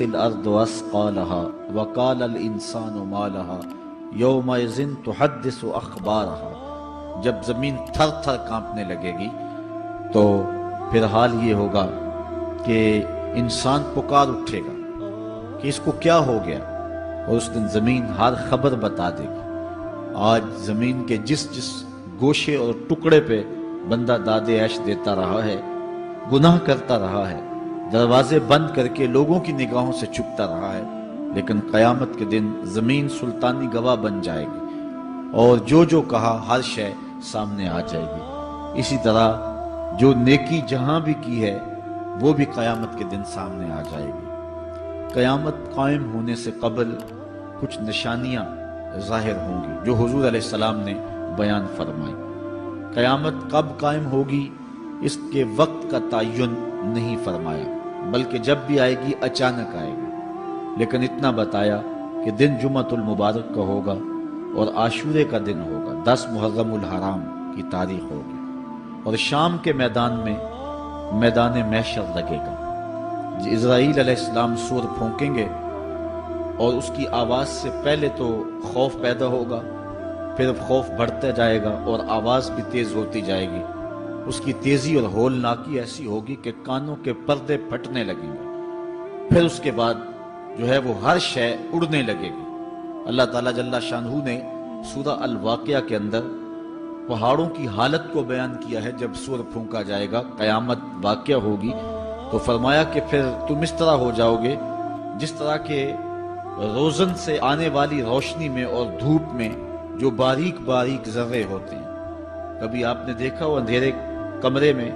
الارض اسقالها وقال الانسان ما لها یومئذ تحدث اخبارها، جب زمین تھر تھر کانپنے لگے گی تو پھر حال یہ ہوگا کہ انسان پکار اٹھے گا کہ اس کو کیا ہو گیا، اور اس دن زمین ہر خبر بتا دے گی۔ آج زمین کے جس جس گوشے اور ٹکڑے پہ بندہ داد عیش دیتا رہا ہے، گناہ کرتا رہا ہے، دروازے بند کر کے لوگوں کی نگاہوں سے چھپتا رہا ہے، لیکن قیامت کے دن زمین سلطانی گواہ بن جائے گی اور جو کہا ہر شے سامنے آ جائے گی۔ اسی طرح جو نیکی جہاں بھی کی ہے وہ بھی قیامت کے دن سامنے آ جائے گی۔ قیامت قائم ہونے سے قبل کچھ نشانیاں ظاہر ہوں گی جو حضور علیہ السلام نے بیان فرمائی۔ قیامت کب قائم ہوگی اس کے وقت کا تعین نہیں فرمایا، بلکہ جب بھی آئے گی اچانک آئے گی، لیکن اتنا بتایا کہ دن جمعۃ المبارک کا ہوگا اور عاشورے کا دن ہوگا، 10 محرم الحرام کی تاریخ ہوگی، اور شام کے میدان میں میدان محشر لگے گا۔ اسرائیل علیہ السلام سور پھونکیں گے اور اس کی آواز سے پہلے تو خوف پیدا ہوگا، پھر خوف بڑھتا جائے گا اور آواز بھی تیز ہوتی جائے گی۔ اس کی تیزی اور ہولناکی ایسی ہوگی کہ کانوں کے پردے پھٹنے لگیں گے، پھر اس کے بعد جو ہے وہ ہر شے اڑنے لگے گی۔ اللہ تعالیٰ جل شانہ نے سورہ الواقعہ کے اندر پہاڑوں کی حالت کو بیان کیا ہے۔ جب سور پھونکا جائے گا، قیامت واقعہ ہوگی، تو فرمایا کہ پھر تم اس طرح ہو جاؤ گے جس طرح کہ روزن سے آنے والی روشنی میں اور دھوپ میں جو باریک باریک ذرے ہوتے ہیں۔ کبھی آپ نے دیکھا ہو اندھیرے کمرے میں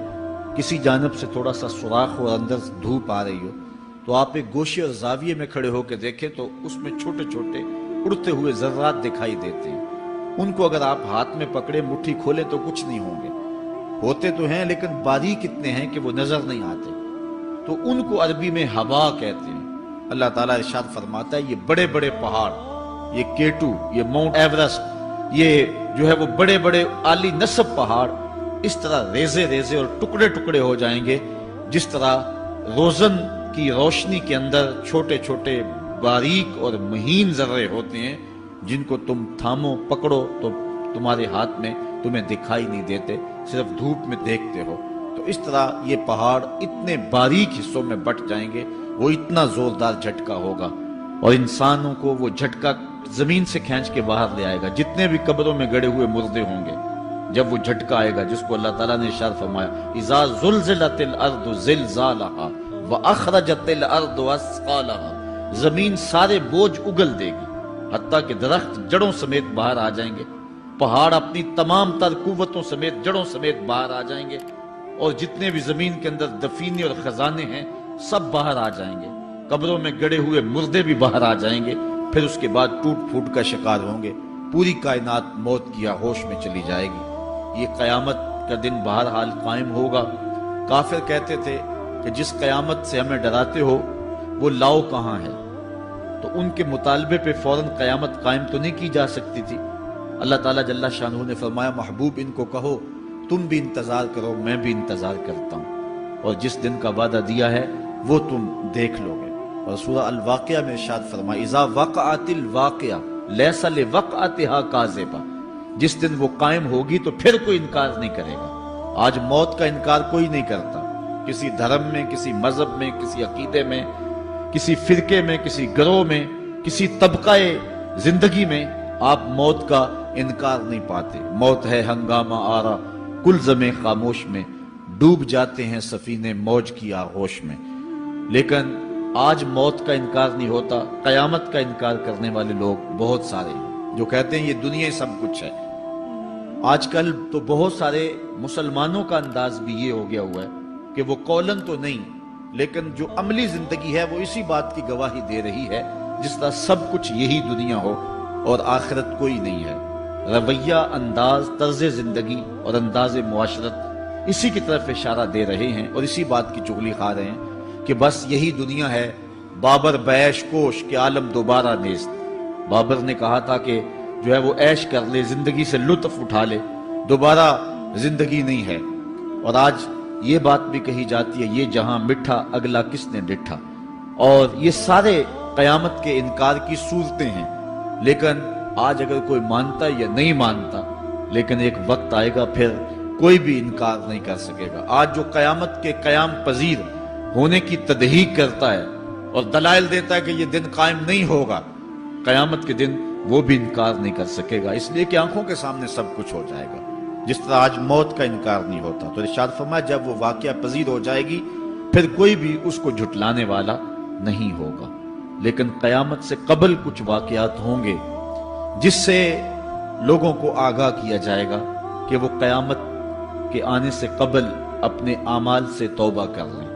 کسی جانب سے تھوڑا سا سوراخ ہو اور اندر دھوپ آ رہی ہو، تو آپ ایک گوشے اور زاویے میں کھڑے ہو کے دیکھیں تو اس میں چھوٹے چھوٹے اڑتے ہوئے ذرات دکھائی دیتے ہیں۔ ان کو اگر آپ ہاتھ میں پکڑے مٹھی کھولیں تو کچھ نہیں ہوں گے، ہوتے تو ہیں لیکن باریک اتنے ہیں کہ وہ نظر نہیں آتے، تو ان کو عربی میں ہوا کہتے ہیں۔ اللہ تعالیٰ ارشاد فرماتا ہے یہ بڑے بڑے پہاڑ، یہ کیٹو، یہ ماؤنٹ ایورسٹ، یہ جو ہے وہ بڑے بڑے عالی نصب پہاڑ اس طرح ریزے ریزے اور ٹکڑے ٹکڑے ہو جائیں گے جس طرح روزن کی روشنی کے اندر چھوٹے چھوٹے باریک اور مہین ذرے ہوتے ہیں، جن کو تم تھامو پکڑو تو تمہارے ہاتھ میں تمہیں دکھائی نہیں دیتے، صرف دھوپ میں دیکھتے ہو۔ تو اس طرح یہ پہاڑ اتنے باریک حصوں میں بٹ جائیں گے، وہ اتنا زوردار جھٹکا ہوگا اور انسانوں کو وہ جھٹکا زمین سے کھینچ کے باہر لے آئے گا۔ جتنے بھی قبروں میں گڑے ہوئے مردے ہوں گے، جب وہ جھٹکا آئے گا جس کو اللہ تعالیٰ نے ارشاد فرمایا اذا زلزلت الارض زلزالها واخرجت الارض اثقالها، زمین سارے بوجھ اگل دے گی، حتیٰ کہ درخت جڑوں سمیت باہر آ جائیں گے، پہاڑ اپنی تمام تر قوتوں سمیت جڑوں سمیت باہر آ جائیں گے، اور جتنے بھی زمین کے اندر دفینے اور خزانے ہیں سب باہر آ جائیں گے، قبروں میں گڑے ہوئے مردے بھی باہر آ جائیں گے، پھر اس کے بعد ٹوٹ پھوٹ کا شکار ہوں گے، پوری کائنات موت کی آغوش میں چلی جائے گی۔ یہ قیامت کا دن بہرحال قائم ہوگا۔ کافر کہتے تھے کہ جس قیامت سے ہمیں ڈراتے ہو وہ لاؤ کہاں ہے، تو ان کے مطالبے پہ فوراً قیامت قائم تو نہیں کی جا سکتی تھی۔ اللہ تعالیٰ جل شانہ نے فرمایا محبوب ان کو کہو تم بھی انتظار کرو، میں بھی انتظار کرتا ہوں، اور جس دن کا وعدہ دیا ہے وہ تم دیکھ لو گے۔ اور سورہ الواقعہ میں ارشاد فرمایا اذا وقعت الواقعہ لیس لوقعتها کاذبہ، جس دن وہ قائم ہوگی تو پھر کوئی انکار نہیں کرے گا۔ آج موت کا انکار کوئی نہیں کرتا، کسی دھرم میں، کسی مذہب میں، کسی عقیدے میں، کسی فرقے میں، کسی گروہ میں، کسی طبقہ زندگی میں آپ موت کا انکار نہیں پاتے۔ موت ہے ہنگامہ آرا کلزم خاموش میں، ڈوب جاتے ہیں سفینے موج کی آغوش میں۔ لیکن آج موت کا انکار نہیں ہوتا، قیامت کا انکار کرنے والے لوگ بہت سارے ہیں جو کہتے ہیں یہ دنیا سب کچھ ہے۔ آج کل تو بہت سارے مسلمانوں کا انداز بھی یہ ہو گیا ہوا ہے کہ وہ قولن تو نہیں لیکن جو عملی زندگی ہے وہ اسی بات کی گواہی دے رہی ہے جس طرح سب کچھ یہی دنیا ہو اور آخرت کوئی نہیں ہے۔ رویہ، انداز، طرز زندگی اور انداز معاشرت اسی کی طرف اشارہ دے رہے ہیں اور اسی بات کی چغلی کھا رہے ہیں کہ بس یہی دنیا ہے، بابر بیش کوش کہ عالم دوبارہ نیست۔ بابر نے کہا تھا کہ جو ہے وہ عیش کر لے، زندگی سے لطف اٹھا لے، دوبارہ زندگی نہیں ہے۔ اور آج یہ بات بھی کہی جاتی ہے یہ جہاں مٹھا اگلا کس نے ڈٹھا، اور یہ سارے قیامت کے انکار کی صورتیں ہیں، لیکن آج اگر کوئی مانتا یا نہیں مانتا، لیکن ایک وقت آئے گا پھر کوئی بھی انکار نہیں کر سکے گا۔ آج جو قیامت کے قیام پذیر ہونے کی تدہیق کرتا ہے اور دلائل دیتا ہے کہ یہ دن قائم نہیں ہوگا، قیامت کے دن وہ بھی انکار نہیں کر سکے گا، اس لیے کہ آنکھوں کے سامنے سب کچھ ہو جائے گا، جس طرح آج موت کا انکار نہیں ہوتا۔ تو ارشاد فرمایا جب وہ واقعہ پذیر ہو جائے گی پھر کوئی بھی اس کو جھٹلانے والا نہیں ہوگا۔ لیکن قیامت سے قبل کچھ واقعات ہوں گے جس سے لوگوں کو آگاہ کیا جائے گا کہ وہ قیامت کے آنے سے قبل اپنے اعمال سے توبہ کر لیں۔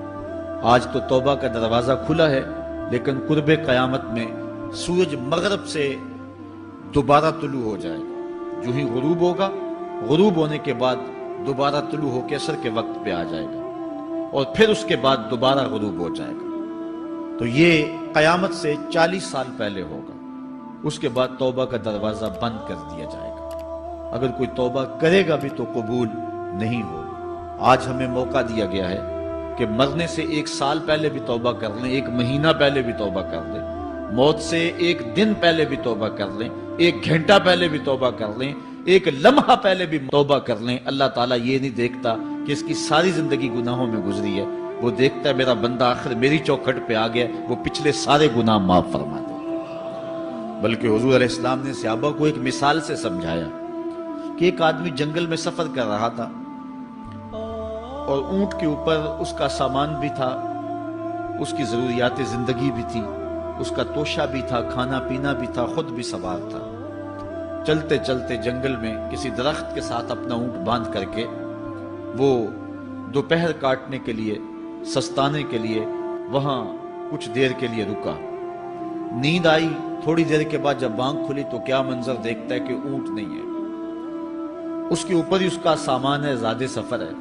آج تو توبہ کا دروازہ کھلا ہے، لیکن قرب قیامت میں سورج مغرب سے دوبارہ طلوع ہو جائے گا، جو ہی غروب ہوگا، غروب ہونے کے بعد دوبارہ طلوع ہو کے عصر کے وقت پہ آ جائے گا، اور پھر اس کے بعد دوبارہ غروب ہو جائے گا۔ تو یہ قیامت سے 40 سال پہلے ہوگا، اس کے بعد توبہ کا دروازہ بند کر دیا جائے گا۔ اگر کوئی توبہ کرے گا بھی تو قبول نہیں ہوگی۔ آج ہمیں موقع دیا گیا ہے کہ مرنے سے 1 سال پہلے بھی توبہ کر لیں، 1 مہینہ پہلے بھی توبہ کر لیں، موت سے 1 دن پہلے بھی توبہ کر لیں، 1 گھنٹہ پہلے بھی توبہ کر لیں، 1 لمحہ پہلے بھی توبہ کر لیں۔ اللہ تعالیٰ یہ نہیں دیکھتا کہ اس کی ساری زندگی گناہوں میں گزری ہے، وہ دیکھتا ہے میرا بندہ آخر میری چوکھٹ پہ آ گیا، وہ پچھلے سارے گناہ معاف فرما دے۔ بلکہ حضور علیہ السلام نے صحابہ کو ایک مثال سے سمجھایا کہ ایک آدمی جنگل میں سفر کر رہا تھا اور اونٹ کے اوپر اس کا سامان بھی تھا، اس کی ضروریات زندگی بھی تھی، اس کا توشہ بھی تھا، کھانا پینا بھی تھا، خود بھی سوار تھا۔ چلتے چلتے جنگل میں کسی درخت کے ساتھ اپنا اونٹ باندھ کر کے وہ دوپہر کاٹنے کے لیے، سستانے کے لیے وہاں کچھ دیر کے لیے رکا۔ نیند آئی، تھوڑی دیر کے بعد جب آنکھ کھلی تو کیا منظر دیکھتا ہے کہ اونٹ نہیں ہے، اس کے اوپر ہی اس کا سامان ہے، زیادہ سفر ہے۔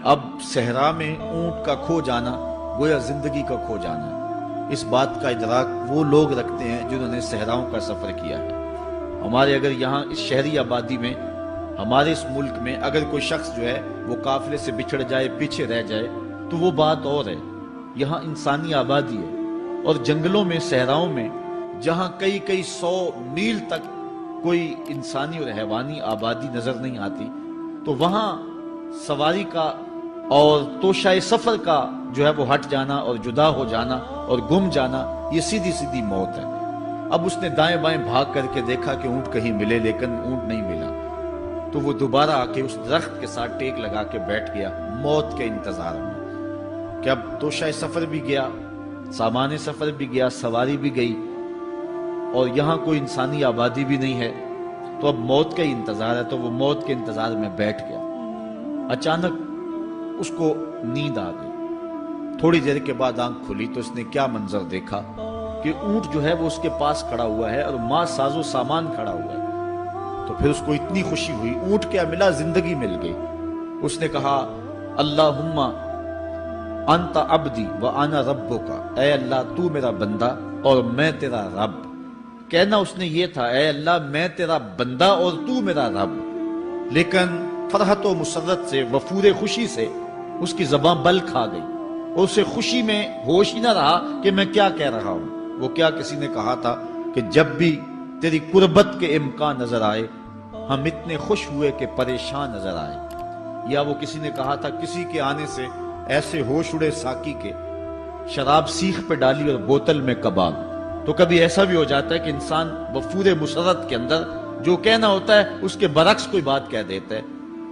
اب صحرا میں اونٹ کا کھو جانا گویا زندگی کا کھو جانا ہے۔ اس بات کا ادراک وہ لوگ رکھتے ہیں جنہوں نے صحراؤں کا سفر کیا ہے۔ ہمارے اگر یہاں اس شہری آبادی میں، ہمارے اس ملک میں اگر کوئی شخص جو ہے وہ قافلے سے بچھڑ جائے، پیچھے رہ جائے تو وہ بات اور ہے۔ یہاں انسانی آبادی ہے، اور جنگلوں میں، صحراؤں میں جہاں کئی 100 میل تک کوئی انسانی اور حیوانی آبادی نظر نہیں آتی، تو وہاں سواری کا اور توشہ سفر کا جو ہے وہ ہٹ جانا اور جدا ہو جانا اور گم جانا، یہ سیدھی سیدھی موت ہے۔ اب اس نے دائیں بائیں بھاگ کر کے دیکھا کہ اونٹ کہیں ملے، لیکن اونٹ نہیں ملا، تو وہ دوبارہ آ کے اس درخت کے ساتھ ٹیک لگا کے بیٹھ گیا موت کے انتظار میں کہ اب توشہ سفر بھی گیا، سامان سفر بھی گیا، سواری بھی گئی، اور یہاں کوئی انسانی آبادی بھی نہیں ہے، تو اب موت کا ہی انتظار ہے۔ تو وہ موت کے انتظار میں بیٹھ گیا۔ اچانک اس کو نیند آ گئی، تھوڑی دیر کے بعد آنکھ کھلی تو اس نے کیا منظر دیکھا کہ اونٹ جو ہے وہ اس کے پاس کھڑا ہوا ہے اور ماں ساز و سامان کھڑا ہوا ہے۔ تو پھر اس کو اتنی خوشی ہوئی، اونٹ کیا ملا، زندگی مل گئی۔ اس نے کہا اللہم انت عبدی وانا ربک، اے اللہ تو میرا بندہ اور میں تیرا رب۔ کہنا اس نے یہ تھا اے اللہ میں تیرا بندہ اور تو میرا رب، لیکن فرحت و مسرت سے، وفور خوشی سے اس کی زبان بل کھا گئی، اور اسے خوشی میں ہوش ہی نہ رہا کہ میں کیا کہہ رہا ہوں۔ وہ کیا کسی نے کہا تھا کہ جب بھی تیری قربت کے امکان نظر آئے ہم اتنے خوش ہوئے کہ پریشان نظر آئے، یا وہ کسی نے کہا تھا کسی کے آنے سے ایسے ہوش اڑے ساقی کے، شراب سیخ پہ ڈالی اور بوتل میں کباب۔ تو کبھی ایسا بھی ہو جاتا ہے کہ انسان وفور مسرت کے اندر جو کہنا ہوتا ہے اس کے برعکس کوئی بات کہہ دیتا ہے،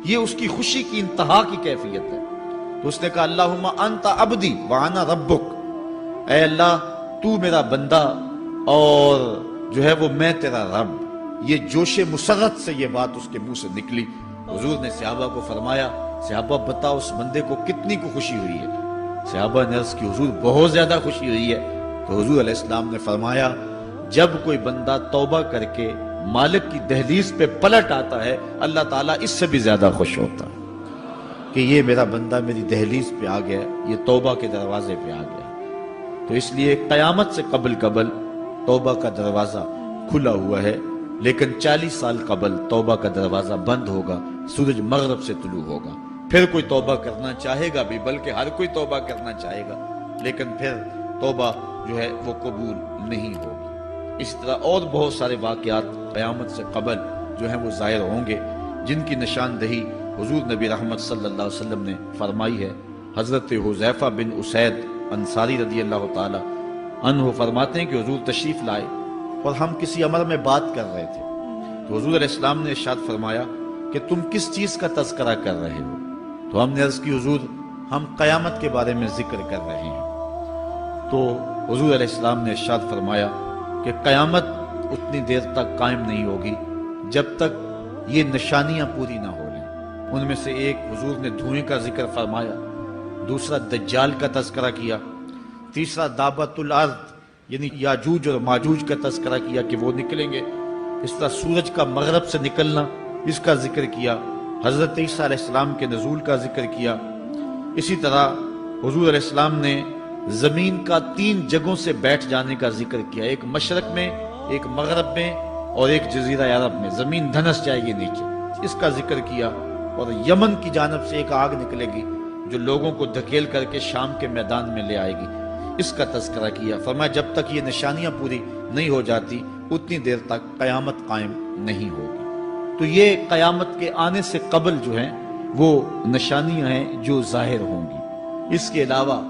یہ اس کی خوشی کی انتہا کی کیفیت ہے۔ تو اس نے کہا اللہم انت عبدی وانا ربک، اے اللہ تو میرا بندہ اور جو ہے وہ میں تیرا رب۔ یہ جوش مسرت سے یہ بات اس کے منہ سے نکلی۔ حضور نے صحابہ کو فرمایا صحابہ بتاؤ اس بندے کو کتنی کو خوشی ہوئی ہے؟ صحابہ نے عرض کی حضور بہت زیادہ خوشی ہوئی ہے۔ تو حضور علیہ السلام نے فرمایا جب کوئی بندہ توبہ کر کے مالک کی دہلیز پہ پلٹ آتا ہے اللہ تعالیٰ اس سے بھی زیادہ خوش ہوتا ہے کہ یہ میرا بندہ میری دہلیز پہ آ گیا، یہ توبہ کے دروازے پہ آ گیا۔ تو اس لیے قیامت سے قبل توبہ کا دروازہ کھلا ہوا ہے، لیکن 40 سال قبل توبہ کا دروازہ بند ہوگا، سورج مغرب سے طلوع ہوگا۔ پھر کوئی توبہ کرنا چاہے گا بھی، بلکہ ہر کوئی توبہ کرنا چاہے گا، لیکن پھر توبہ جو ہے وہ قبول نہیں ہوگی۔ اس طرح اور بہت سارے واقعات قیامت سے قبل جو ہیں وہ ظاہر ہوں گے، جن کی نشاندہی حضور نبی رحمت صلی اللہ علیہ وسلم نے فرمائی ہے۔ حضرت حذیفہ بن اسید انصاری رضی اللہ تعالی عنہ فرماتے ہیں کہ حضور تشریف لائے اور ہم کسی امر میں بات کر رہے تھے، تو حضور علیہ السلام نے ارشاد فرمایا کہ تم کس چیز کا تذکرہ کر رہے ہو؟ تو ہم نے عرض کی حضور ہم قیامت کے بارے میں ذکر کر رہے ہیں۔ تو حضور علیہ السلام نے ارشاد فرمایا کہ قیامت اتنی دیر تک قائم نہیں ہوگی جب تک یہ نشانیاں پوری نہ ہو لیں۔ ان میں سے ایک حضور نے دھوئیں کا ذکر فرمایا، دوسرا دجال کا تذکرہ کیا، تیسرا دابت الارض یعنی یاجوج اور ماجوج کا تذکرہ کیا کہ وہ نکلیں گے، اس طرح سورج کا مغرب سے نکلنا اس کا ذکر کیا، حضرت عیسیٰ علیہ السلام کے نزول کا ذکر کیا۔ اسی طرح حضور علیہ السلام نے زمین کا 3 جگہوں سے بیٹھ جانے کا ذکر کیا، ایک مشرق میں، ایک مغرب میں اور ایک جزیرہ عرب میں، زمین دھنس جائے گی نیچے، اس کا ذکر کیا۔ اور یمن کی جانب سے ایک آگ نکلے گی جو لوگوں کو دھکیل کر کے شام کے میدان میں لے آئے گی، اس کا تذکرہ کیا۔ فرمایا جب تک یہ نشانیاں پوری نہیں ہو جاتی اتنی دیر تک قیامت قائم نہیں ہوگی۔ تو یہ قیامت کے آنے سے قبل جو ہیں وہ نشانیاں ہیں جو ظاہر ہوں گی۔ اس کے علاوہ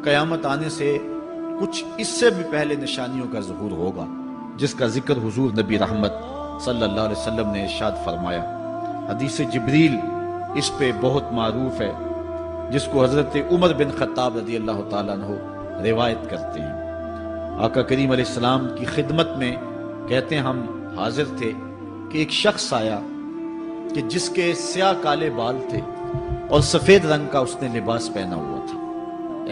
قیامت آنے سے کچھ اس سے بھی پہلے نشانیوں کا ظہور ہوگا، جس کا ذکر حضور نبی رحمت صلی اللہ علیہ وسلم نے ارشاد فرمایا۔ حدیث جبریل اس پہ بہت معروف ہے، جس کو حضرت عمر بن خطاب رضی اللہ تعالیٰ عنہ روایت کرتے ہیں۔ آقا کریم علیہ السلام کی خدمت میں کہتے ہیں ہم حاضر تھے کہ ایک شخص آیا کہ جس کے سیاہ کالے بال تھے اور سفید رنگ کا اس نے لباس پہنا ہوا تھا،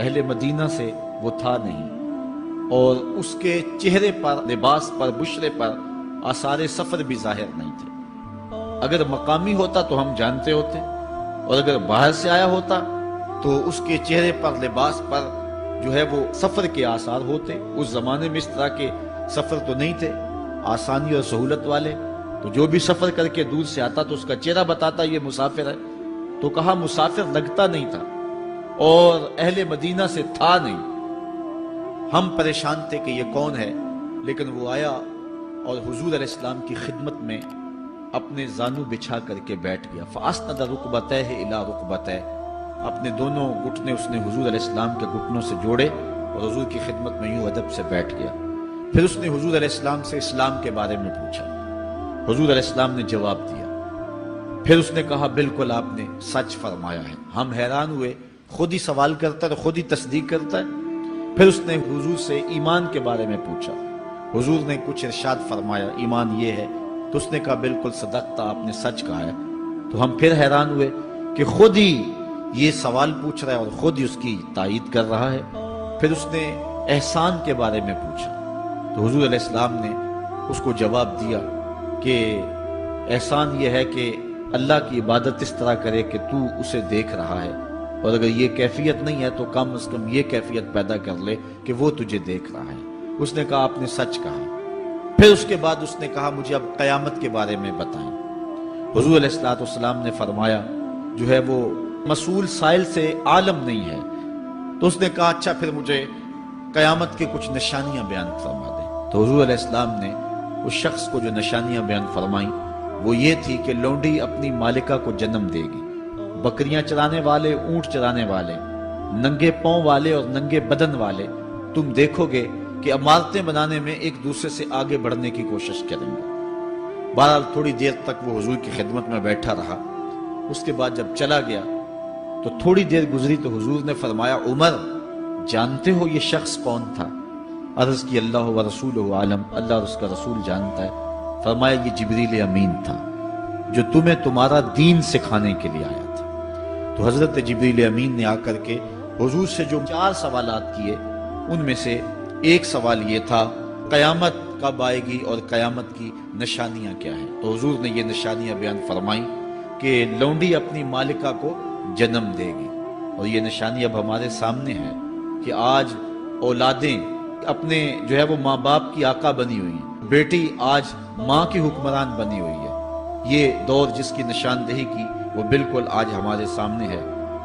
اہل مدینہ سے وہ تھا نہیں، اور اس کے چہرے پر، لباس پر، بشرے پر آثار سفر بھی ظاہر نہیں تھے۔ اگر مقامی ہوتا تو ہم جانتے ہوتے، اور اگر باہر سے آیا ہوتا تو اس کے چہرے پر، لباس پر جو ہے وہ سفر کے آثار ہوتے۔ اس زمانے میں اس طرح کے سفر تو نہیں تھے آسانی اور سہولت والے، تو جو بھی سفر کر کے دور سے آتا تو اس کا چہرہ بتاتا یہ مسافر ہے۔ تو کہا مسافر لگتا نہیں تھا اور اہل مدینہ سے تھا نہیں، ہم پریشان تھے کہ یہ کون ہے، لیکن وہ آیا اور حضور علیہ السلام کی خدمت میں اپنے زانو بچھا کر کے بیٹھ گیا۔ فَأَسْنَدَ رُكْبَتَيْهِ إِلَىٰ رُكْبَتَيْهِ، اپنے دونوں گھٹنے اس نے حضور علیہ السلام کے گھٹنوں سے جوڑے اور حضور کی خدمت میں یوں ادب سے بیٹھ گیا۔ پھر اس نے حضور علیہ السلام سے اسلام کے بارے میں پوچھا، حضور علیہ السلام نے جواب دیا۔ پھر اس نے کہا بالکل آپ نے سچ فرمایا ہے۔ ہم حیران ہوئے، خود ہی سوال کرتا ہے، خود ہی تصدیق کرتا ہے۔ پھر اس نے حضور سے ایمان کے بارے میں پوچھا، حضور نے کچھ ارشاد فرمایا ایمان یہ ہے، تو اس نے کہا بالکل صدقتا، آپ نے سچ کہا ہے۔ تو ہم پھر حیران ہوئے کہ خود ہی یہ سوال پوچھ رہا ہے اور خود ہی اس کی تائید کر رہا ہے۔ پھر اس نے احسان کے بارے میں پوچھا، تو حضور علیہ السلام نے اس کو جواب دیا کہ احسان یہ ہے کہ اللہ کی عبادت اس طرح کرے کہ تو اسے دیکھ رہا ہے، اور اگر یہ کیفیت نہیں ہے تو کم از کم یہ کیفیت پیدا کر لے کہ وہ تجھے دیکھ رہا ہے۔ اس نے کہا آپ نے سچ کہا۔ پھر اس کے بعد اس نے کہا مجھے اب قیامت کے بارے میں بتائیں۔ حضور علیہ السلام نے فرمایا جو ہے وہ مسئول سائل سے عالم نہیں ہے۔ تو اس نے کہا اچھا پھر مجھے قیامت کے کچھ نشانیاں بیان فرما دیں۔ تو حضور علیہ السلام نے اس شخص کو جو نشانیاں بیان فرمائیں وہ یہ تھی کہ لونڈی اپنی مالکہ کو جنم دے گی، بکریاں چرانے والے، اونٹ چرانے والے، ننگے پاؤں والے اور ننگے بدن والے تم دیکھو گے کہ عمارتیں بنانے میں ایک دوسرے سے آگے بڑھنے کی کوشش کریں گے۔ بہرحال تھوڑی دیر تک وہ حضور کی خدمت میں بیٹھا رہا۔ اس کے بعد جب چلا گیا تو تھوڑی دیر گزری تو حضور نے فرمایا عمر جانتے ہو یہ شخص کون تھا؟ عرض کی اللہ و رسولہ عالم، اللہ اور اس کا رسول جانتا ہے۔ فرمایا یہ جبریل امین تھا جو تمہیں تمہارا دین سکھانے کے لیے آیا تھا۔ تو حضرت جبریل امین نے آ کر کے حضور سے جو 4 سوالات کیے ان میں سے ایک سوال یہ تھا قیامت کب آئے گی اور قیامت کی نشانیاں کیا ہیں؟ تو حضور نے یہ نشانیاں بیان فرمائیں کہ لونڈی اپنی مالکہ کو جنم دے گی، اور یہ نشانی اب ہمارے سامنے ہے کہ آج اولادیں اپنے جو ہے وہ ماں باپ کی آقا بنی ہوئی ہیں، بیٹی آج ماں کی حکمران بنی ہوئی ہے۔ یہ دور جس کی نشاندہی کی وہ بالکل آج ہمارے سامنے ہے۔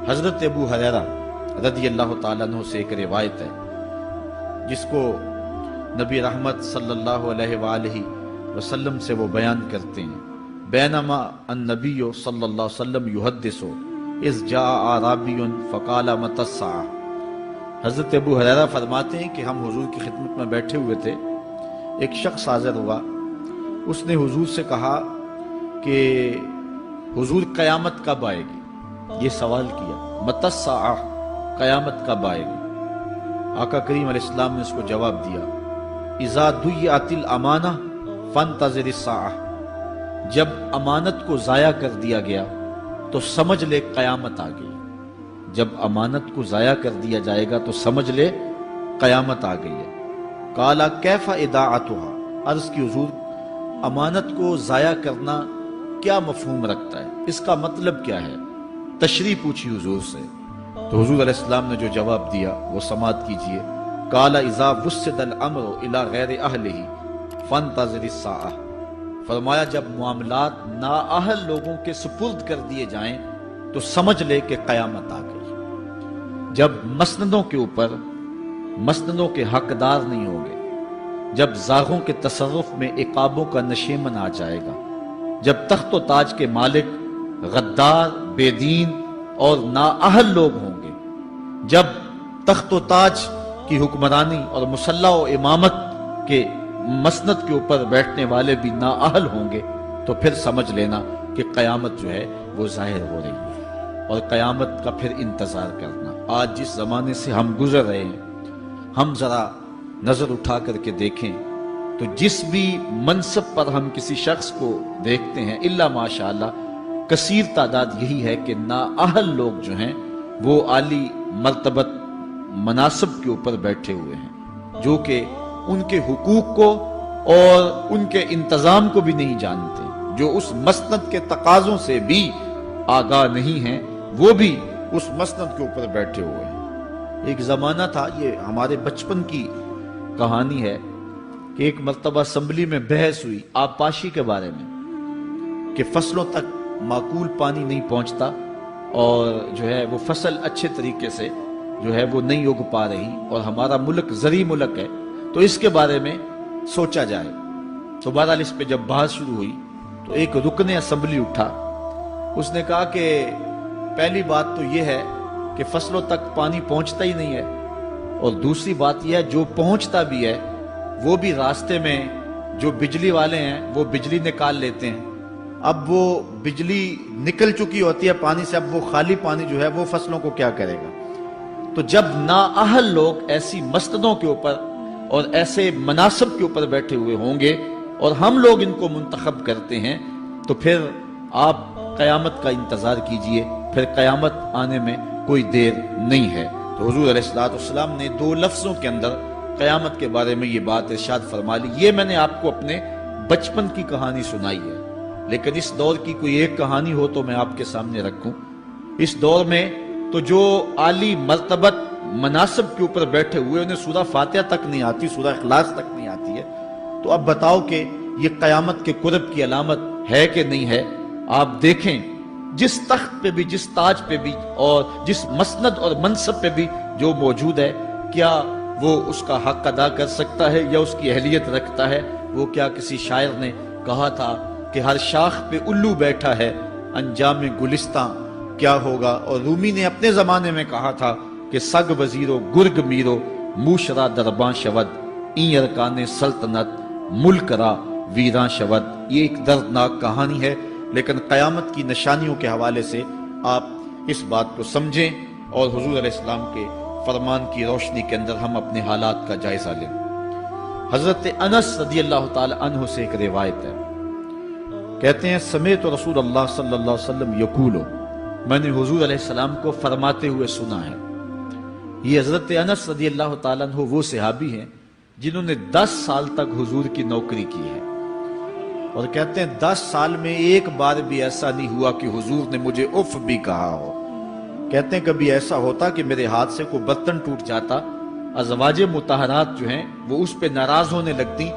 حضرت ابو ہریرہ رضی اللہ تعالیٰ عنہ سے ایک روایت ہے جس کو نبی رحمت صلی اللہ علیہ وآلہ وسلم سے وہ بیان کرتے ہیں، بینما النبی صلی اللہ علیہ وسلم یحدث اذ جاء اعرابی فقال متی الساعہ۔ حضرت ابو ہریرہ فرماتے ہیں کہ ہم حضور کی خدمت میں بیٹھے ہوئے تھے، ایک شخص حاضر ہوا، اس نے حضور سے کہا کہ حضور قیامت کب آئے گی؟ یہ سوال کیا، متی الساعہ، قیامت کب آئے گی؟ آقا کریم علیہ السلام نے اس کو جواب دیا، اذا ضیعت الامانہ فانتظر الساعہ، جب امانت کو ضائع کر دیا گیا تو سمجھ لے قیامت آ گئی۔ جب امانت کو ضائع کر دیا جائے گا تو سمجھ لے قیامت آ گئی ہے۔ قال کیف اضاعتها، عرض کی حضور امانت کو ضائع کرنا کیا مفہوم رکھتا ہے، اس کا مطلب کیا ہے؟ تشریح پوچھی حضور سے، تو حضور علیہ السلام نے جو جواب دیا وہ سماعت کیجئے۔ قال اذا وسد الامر الى غیر اہلہ فانتظر الساعہ، فرمایا جب معاملات نااہل لوگوں کے سپرد کر دیے جائیں تو سمجھ لے کہ قیامت آ گئی۔ جب مسندوں کے اوپر مسندوں کے حقدار نہیں ہوں گے، جب زاغوں کے تصرف میں عقابوں کا نشیمن آ جائے گا، جب تخت و تاج کے مالک غدار، بے دین اور نااہل لوگ ہوں گے، جب تخت و تاج کی حکمرانی اور مسلح و امامت کے مسند کے اوپر بیٹھنے والے بھی نااہل ہوں گے، تو پھر سمجھ لینا کہ قیامت جو ہے وہ ظاہر ہو رہی ہے، اور قیامت کا پھر انتظار کرنا۔ آج جس زمانے سے ہم گزر رہے ہیں، ہم ذرا نظر اٹھا کر کے دیکھیں تو جس بھی منصب پر ہم کسی شخص کو دیکھتے ہیں، الا ماشاءاللہ کثیر تعداد یہی ہے کہ نااہل لوگ جو ہیں وہ عالی مرتبت مناصب کے اوپر بیٹھے ہوئے ہیں، جو کہ ان کے حقوق کو اور ان کے انتظام کو بھی نہیں جانتے، جو اس مسند کے تقاضوں سے بھی آگاہ نہیں ہیں، وہ بھی اس مسند کے اوپر بیٹھے ہوئے ہیں۔ ایک زمانہ تھا، یہ ہمارے بچپن کی کہانی ہے، کہ ایک مرتبہ اسمبلی میں بحث ہوئی آبپاشی کے بارے میں، کہ فصلوں تک معقول پانی نہیں پہنچتا اور جو ہے وہ فصل اچھے طریقے سے جو ہے وہ نہیں اگ پا رہی، اور ہمارا ملک زرعی ملک ہے، تو اس کے بارے میں سوچا جائے۔ تو بہرحال اس پہ جب بحث شروع ہوئی تو ایک رکن اسمبلی اٹھا، اس نے کہا کہ پہلی بات تو یہ ہے کہ فصلوں تک پانی پہنچتا ہی نہیں ہے، اور دوسری بات یہ ہے جو پہنچتا بھی ہے وہ بھی راستے میں جو بجلی والے ہیں وہ بجلی نکال لیتے ہیں، اب وہ بجلی نکل چکی ہوتی ہے پانی سے، اب وہ خالی پانی جو ہے وہ فصلوں کو کیا کرے گا؟ تو جب نااہل لوگ ایسی مسندوں کے اوپر اور ایسے مناصب کے اوپر بیٹھے ہوئے ہوں گے اور ہم لوگ ان کو منتخب کرتے ہیں، تو پھر آپ قیامت کا انتظار کیجئے، پھر قیامت آنے میں کوئی دیر نہیں ہے۔ تو حضور علیہ السلام نے دو لفظوں کے اندر قیامت کے بارے میں یہ بات ارشاد فرما لی۔ یہ میں نے آپ کو اپنے بچپن کی کہانی سنائی ہے، لیکن اس دور کی کوئی ایک کہانی ہو تو میں آپ کے سامنے رکھوں۔ اس دور میں تو جو عالی مرتبت مناصب کے اوپر بیٹھے ہوئے انہیں سورہ فاتحہ تک نہیں آتی، سورہ اخلاص تک نہیں آتی ہے، تو اب بتاؤ کہ یہ قیامت کے قرب کی علامت ہے کہ نہیں ہے؟ آپ دیکھیں جس تخت پہ بھی، جس تاج پہ بھی اور جس مسند اور منصب پہ بھی جو موجود ہے، کیا وہ اس کا حق ادا کر سکتا ہے یا اس کی اہلیت رکھتا ہے؟ وہ کیا کسی شاعر نے کہا تھا کہ ہر شاخ پہ الو بیٹھا ہے، انجام گلستاں کیا ہوگا؟ اور رومی نے اپنے زمانے میں کہا تھا کہ سگ وزیرو گرگ میرو موشرا درباں شود، این ارکان سلطنت ملک را ویراں شود۔ یہ ایک دردناک کہانی ہے، لیکن قیامت کی نشانیوں کے حوالے سے آپ اس بات کو سمجھیں اور حضور علیہ السلام کے فرمان کی روشنی کے اندر ہم اپنے حالات کا جائزہ لیں۔ حضرت انس رضی اللہ تعالی عنہ سے ایک روایت ہے، کہتے ہیں سمیت رسول اللہ صلی اللہ علیہ وسلم یقولو، میں نے حضور علیہ السلام کو فرماتے ہوئے سنا ہے۔ یہ حضرت انس رضی اللہ تعالیٰ عنہ وہ صحابی ہیں جنہوں نے 10 سال تک حضور کی نوکری کی ہے، اور کہتے ہیں 10 سال میں ایک بار بھی ایسا نہیں ہوا کہ حضور نے مجھے اف بھی کہا ہو۔ کہتے ہیں کبھی ایسا ہوتا کہ میرے ہاتھ سے کوئی برتن ٹوٹ جاتا، ازواج مطہرات جو ہیں وہ اس پہ ناراض ہونے لگتی،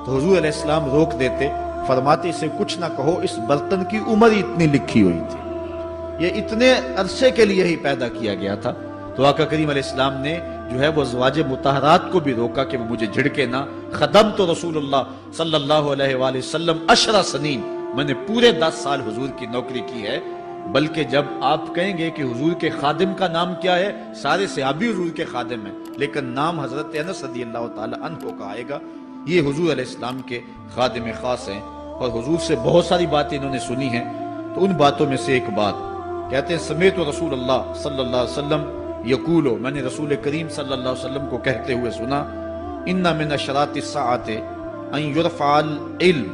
تو حضور علیہ السلام روک دیتے، فرماتے اسے کچھ نہ کہو، اس برتن کی عمر ہی اتنی لکھی ہوئی تھی، یہ اتنے عرصے کے لیے ہی پیدا کیا گیا تھا۔ تو آقا کریم علیہ السلام نے جو ہے وہ ازواج مطہرات کو بھی روکا کہ وہ مجھے جھڑکے نہ. خدمت رسول اللہ صلی اللہ علیہ وآلہ وسلم 10 سنین، میں نے پورے 10 سال حضور کی نوکری کی ہے. بلکہ جب آپ کہیں گے کہ حضور کے خادم کا نام کیا ہے، سارے صحابی حضور کے خادم ہیں، لیکن نام حضرت انس رضی اللہ تعالی عنہ کا آئے گا. یہ حضور علیہ السلام کے خادم خاص ہیں اور حضور سے بہت ساری باتیں انہوں نے سنی ہیں. تو ان باتوں میں سے ایک بات کہتے ہیں، سمیت رسول اللہ صلی اللہ علیہ وسلم یقولو، میں نے رسول کریم صلی اللہ علیہ وسلم کو کہتے ہوئے سنا، ان من اشراط الساعۃ ان یرفع العلم،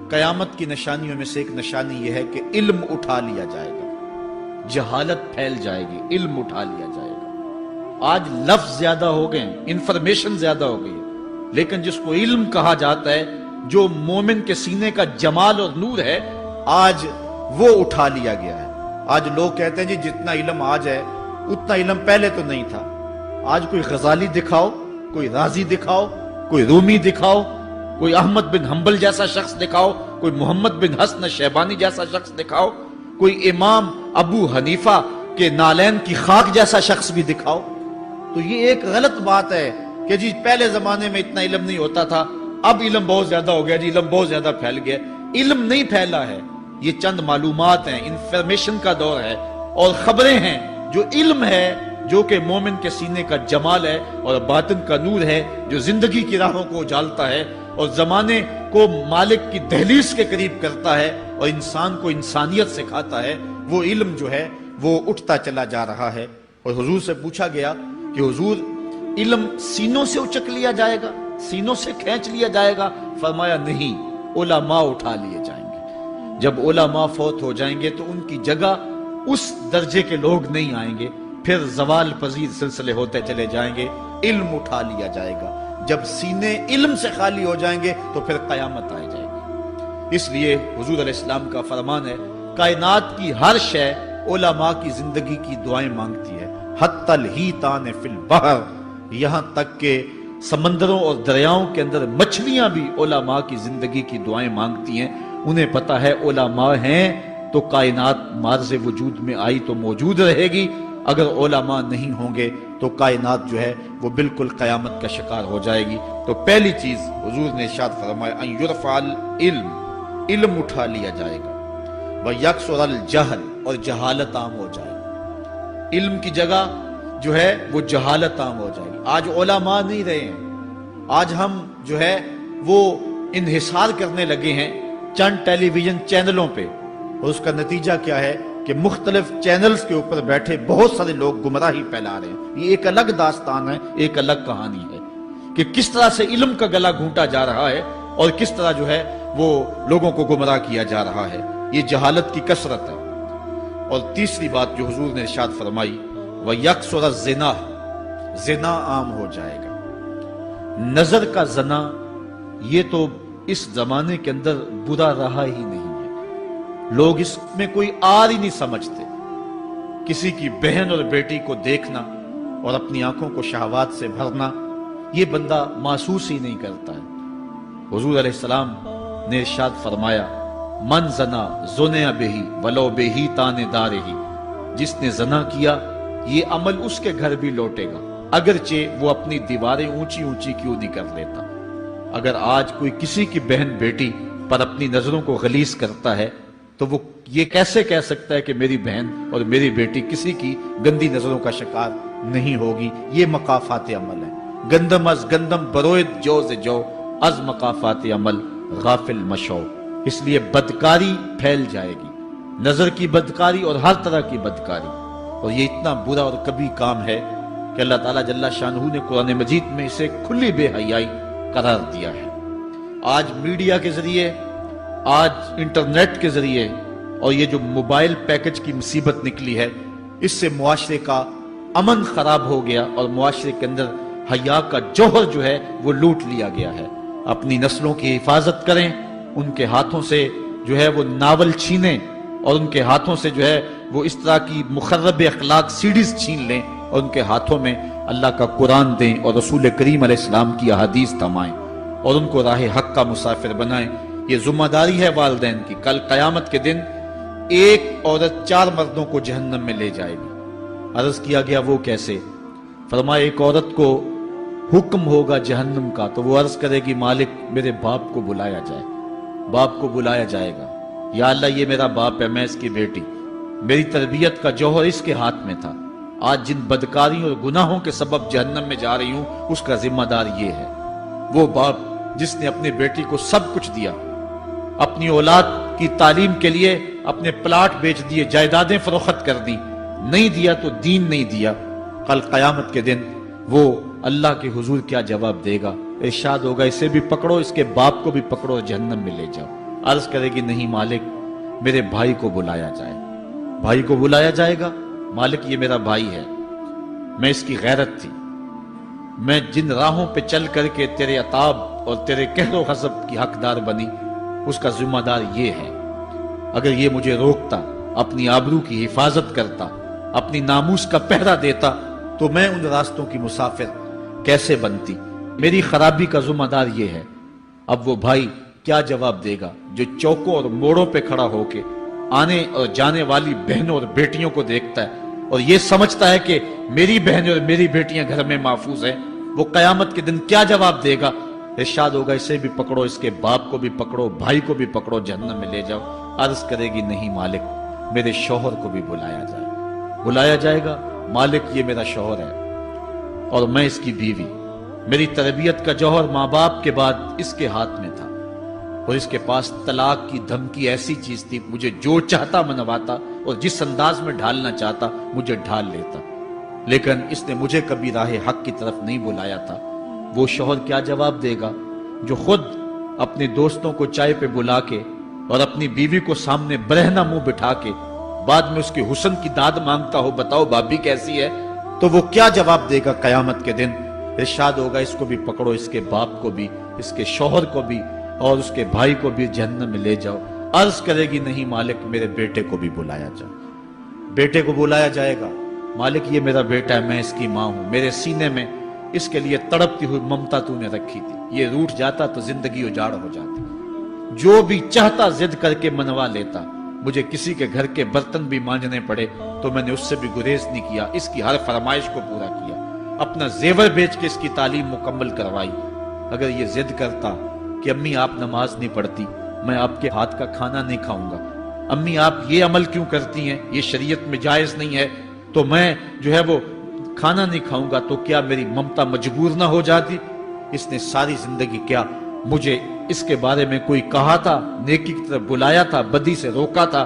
قیامت کی نشانیوں میں سے ایک نشانی یہ ہے کہ علم اٹھا لیا جائے گا، جہالت پھیل جائے گی، علم اٹھا لیا جائے گا. آج لفظ زیادہ ہو گئے، انفارمیشن زیادہ ہو گئی ہے، لیکن جس کو علم کہا جاتا ہے، جو مومن کے سینے کا جمال اور نور ہے، آج وہ اٹھا لیا گیا ہے. آج لوگ کہتے ہیں جی جتنا علم آج ہے اتنا علم پہلے تو نہیں تھا. آج کوئی غزالی دکھاؤ، کوئی رازی دکھاؤ، کوئی رومی دکھاؤ، کوئی احمد بن حنبل جیسا شخص دکھاؤ، کوئی محمد بن حسن شیبانی جیسا شخص دکھاؤ، کوئی امام ابو حنیفہ کے نالین کی خاک جیسا شخص بھی دکھاؤ. تو یہ ایک غلط بات ہے کہ جی پہلے زمانے میں اتنا علم نہیں ہوتا تھا، اب علم بہت زیادہ ہو گیا، جی علم بہت زیادہ پھیل گیا. علم نہیں پھیلا ہے، یہ چند معلومات ہیں، انفارمیشن کا دور ہے اور خبریں ہیں. جو علم ہے، جو کہ مومن کے سینے کا جمال ہے اور باطن کا نور ہے، جو زندگی کی راہوں کو اجالتا ہے اور زمانے کو مالک کی دہلیز کے قریب کرتا ہے اور انسان کو انسانیت سکھاتا ہے، وہ علم جو ہے وہ اٹھتا چلا جا رہا ہے. اور حضور سے پوچھا گیا کہ حضور علم سینوں سے اچک لیا جائے گا، سینوں سے کھینچ لیا جائے گا؟ فرمایا نہیں، علماء اٹھا لیے جائیں گے. جب علماء فوت ہو جائیں گے تو ان کی جگہ اس درجے کے لوگ نہیں آئیں گے، پھر زوال پذیر سلسلے ہوتے چلے جائیں گے، علم اٹھا لیا جائے گا. جب سینے علم سے خالی ہو جائیں گے تو پھر قیامت آ جائے گی. اس لیے حضور علیہ السلام کا فرمان ہے، کائنات کی ہر شے علماء کی زندگی کی دعائیں مانگتی ہے. حتی الحیتان فی البحر، یہاں تک کہ سمندروں اور دریاؤں کے اندر مچھلیاں بھی علماء کی زندگی کی دعائیں مانگتی ہیں. انہیں پتہ ہے علماء ہیں تو کائنات مارز وجود میں آئی تو موجود رہے گی، اگر علماء نہیں ہوں گے تو کائنات جو ہے وہ بالکل قیامت کا شکار ہو جائے گی. تو پہلی چیز حضور نے ارشاد فرمایا، ان یرفع العلم، علم اٹھا لیا جائے گا، ویکثر الجہل، اور جہالت عام ہو جائے گی. علم کی جگہ جو ہے وہ جہالت عام ہو جائے گی. آج علماء نہیں رہے ہیں، آج ہم جو ہے وہ انحصار کرنے لگے ہیں چند ٹیلی ویژن چینلوں پہ، اور اس کا نتیجہ کیا ہے کہ مختلف چینلز کے اوپر بیٹھے بہت سارے لوگ گمراہی پھیلا رہے ہیں. یہ ایک الگ داستان ہے، ایک الگ کہانی ہے کہ کس طرح سے علم کا گلا گھونٹا جا رہا ہے اور کس طرح جو ہے وہ لوگوں کو گمراہ کیا جا رہا ہے. یہ جہالت کی کثرت ہے. اور تیسری بات جو حضور نے ارشاد فرمائی، وَيَكْسُرَ الزِّنَا، زنا عام ہو جائے گا. نظر کا زنا یہ تو اس زمانے کے اندر برا رہا ہی نہیں ہے، لوگ اس میں کوئی آر ہی نہیں سمجھتے. کسی کی بہن اور بیٹی کو دیکھنا اور اپنی آنکھوں کو شہوات سے بھرنا، یہ بندہ محسوس ہی نہیں کرتا ہے. حضور علیہ السلام نے ارشاد فرمایا، من زنا زنیا بہی ولو بہی تانے دارہی، جس نے زنا کیا یہ عمل اس کے گھر بھی لوٹے گا، اگرچہ وہ اپنی دیواریں اونچی اونچی کیوں نہیں کر لیتا. اگر آج کوئی کسی کی بہن بیٹی پر اپنی نظروں کو غلیظ کرتا ہے تو وہ یہ کیسے کہہ سکتا ہے کہ میری بہن اور میری بیٹی کسی کی گندی نظروں کا شکار نہیں ہوگی؟ یہ مقافات عمل ہے. گندم از گندم بروید جو سے جو، از مقافات عمل غافل مشو. اس لیے بدکاری پھیل جائے گی، نظر کی بدکاری اور ہر طرح کی بدکاری. اور یہ اتنا برا اور کبھی کام ہے کہ اللہ تعالیٰ جل شانہ نے قرآن مجید میں اسے کھلی بے حیائی قرار دیا ہے. آج میڈیا کے ذریعے، آج انٹرنیٹ کے ذریعے اور یہ جو موبائل پیکج کی مصیبت نکلی ہے، اس سے معاشرے کا امن خراب ہو گیا اور معاشرے کے اندر حیا کا جوہر جو ہے وہ لوٹ لیا گیا ہے. اپنی نسلوں کی حفاظت کریں، ان کے ہاتھوں سے جو ہے وہ ناول چھینیں اور ان کے ہاتھوں سے جو ہے وہ اس طرح کی مخرب اخلاق سیڈیز چھین لیں اور ان کے ہاتھوں میں اللہ کا قرآن دیں اور رسول کریم علیہ السلام کی احادیث تھمائیں اور ان کو راہ حق کا مسافر بنائیں. یہ ذمہ داری ہے والدین کی. کل قیامت کے دن ایک عورت 4 مردوں کو جہنم میں لے جائے گی. عرض کیا گیا وہ کیسے؟ فرمایا ایک عورت کو حکم ہوگا جہنم کا تو وہ عرض کرے گی مالک میرے باپ کو بلایا جائے. باپ کو بلایا جائے گا, یا اللہ یہ میرا باپ ہے, میں اس کی بیٹی, میری تربیت کا جوہر اس کے ہاتھ میں تھا, آج جن بدکاریوں اور گناہوں کے سبب جہنم میں جا رہی ہوں اس کا ذمہ دار یہ ہے. وہ باپ جس نے اپنی بیٹی کو سب کچھ دیا, اپنی اولاد کی تعلیم کے لیے اپنے پلاٹ بیچ دیے, جائیدادیں فروخت کر دی, نہیں دیا تو دین نہیں دیا, کل قیامت کے دن وہ اللہ کے حضور کیا جواب دے گا؟ ارشاد ہوگا اسے بھی پکڑو, اس کے باپ کو بھی پکڑو اور جہنم میں لے جاؤ. عرض کرے گی نہیں مالک میرے بھائی کو بلایا جائے. بھائی کو بلایا جائے گا, مالک یہ میرا بھائی ہے, میں اس کی غیرت تھی, میں جن راہوں پہ چل کر کے تیرے عتاب اور تیرے قہر و غضب کی حقدار بنی اس کا ذمہ دار یہ ہے. اگر یہ مجھے روکتا, اپنی آبرو کی حفاظت کرتا, اپنی ناموس کا پہرا دیتا تو میں ان راستوں کی مسافر کیسے بنتی؟ میری خرابی کا ذمہ دار یہ ہے. اب وہ بھائی کیا جواب دے گا جو چوکوں اور موڑوں پہ کھڑا ہو کے آنے اور جانے والی بہنوں اور بیٹیوں کو دیکھتا ہے اور یہ سمجھتا ہے کہ میری بہنیں اور میری بیٹیاں گھر میں محفوظ ہیں؟ وہ قیامت کے دن کیا جواب دے گا؟ ارشاد ہوگا اسے بھی پکڑو, اس کے باپ کو بھی پکڑو, بھائی کو بھی پکڑو, جہنم میں لے جاؤ. عرض کرے گی نہیں مالک میرے شوہر کو بھی بلایا جائے. بلایا جائے گا, مالک یہ میرا شوہر ہے اور میں اس کی بیوی, میری تربیت کا جوہر ماں باپ کے بعد اس کے ہاتھ میں تھا اور اس کے پاس طلاق کی دھمکی ایسی چیز تھی, مجھے جو چاہتا منواتا اور جس انداز میں ڈھالنا چاہتا مجھے ڈھال لیتا, لیکن اس نے مجھے کبھی راہ حق کی طرف نہیں بلایا تھا. وہ شوہر کیا جواب دے گا جو خود اپنے دوستوں کو چائے پہ بلا کے اور اپنی بیوی کو سامنے برہنہ منہ بٹھا کے بعد میں اس کے حسن کی داد مانگتا ہو, بتاؤ بھابی کیسی ہے؟ تو وہ کیا جواب دے گا قیامت کے دن؟ ارشاد ہوگا اس کو بھی پکڑو, اس کے باپ کو بھی, اس کے شوہر کو بھی اور اس کے بھائی کو بھی جہنم میں لے جاؤ. عرض کرے گی نہیں مالک میرے بیٹے کو بھی بلایا جائے. بیٹے کو بلایا جائے گا, مالک یہ میرا بیٹا ہے, میں اس کی ماں ہوں, میرے سینے میں اس کے لیے تڑپتی ہوئی ممتا تو نے رکھی تھی, یہ روٹھ جاتا تو زندگی اجاڑ ہو جاتی, جو بھی چاہتا ضد کر کے منوا لیتا, مجھے کسی کے گھر کے برتن بھی مانجنے پڑے تو میں نے اس سے بھی گریز نہیں کیا, اس کی ہر فرمائش کو پورا کیا, اپنا زیور بیچ کے اس کی تعلیم مکمل کروائی. اگر یہ ضد کرتا کہ امی آپ نماز نہیں پڑھتی, میں آپ کے ہاتھ کا کھانا نہیں کھاؤں گا, امی آپ یہ عمل کیوں کرتی ہیں, یہ شریعت میں جائز نہیں ہے, تو میں جو ہے وہ کھانا نہیں کھاؤں گا, تو کیا میری ممتا مجبور نہ ہو جاتی؟ اس نے ساری زندگی کیا مجھے اس کے بارے میں کوئی کہا تھا, نیکی کی طرف بلایا تھا, بدی سے روکا تھا؟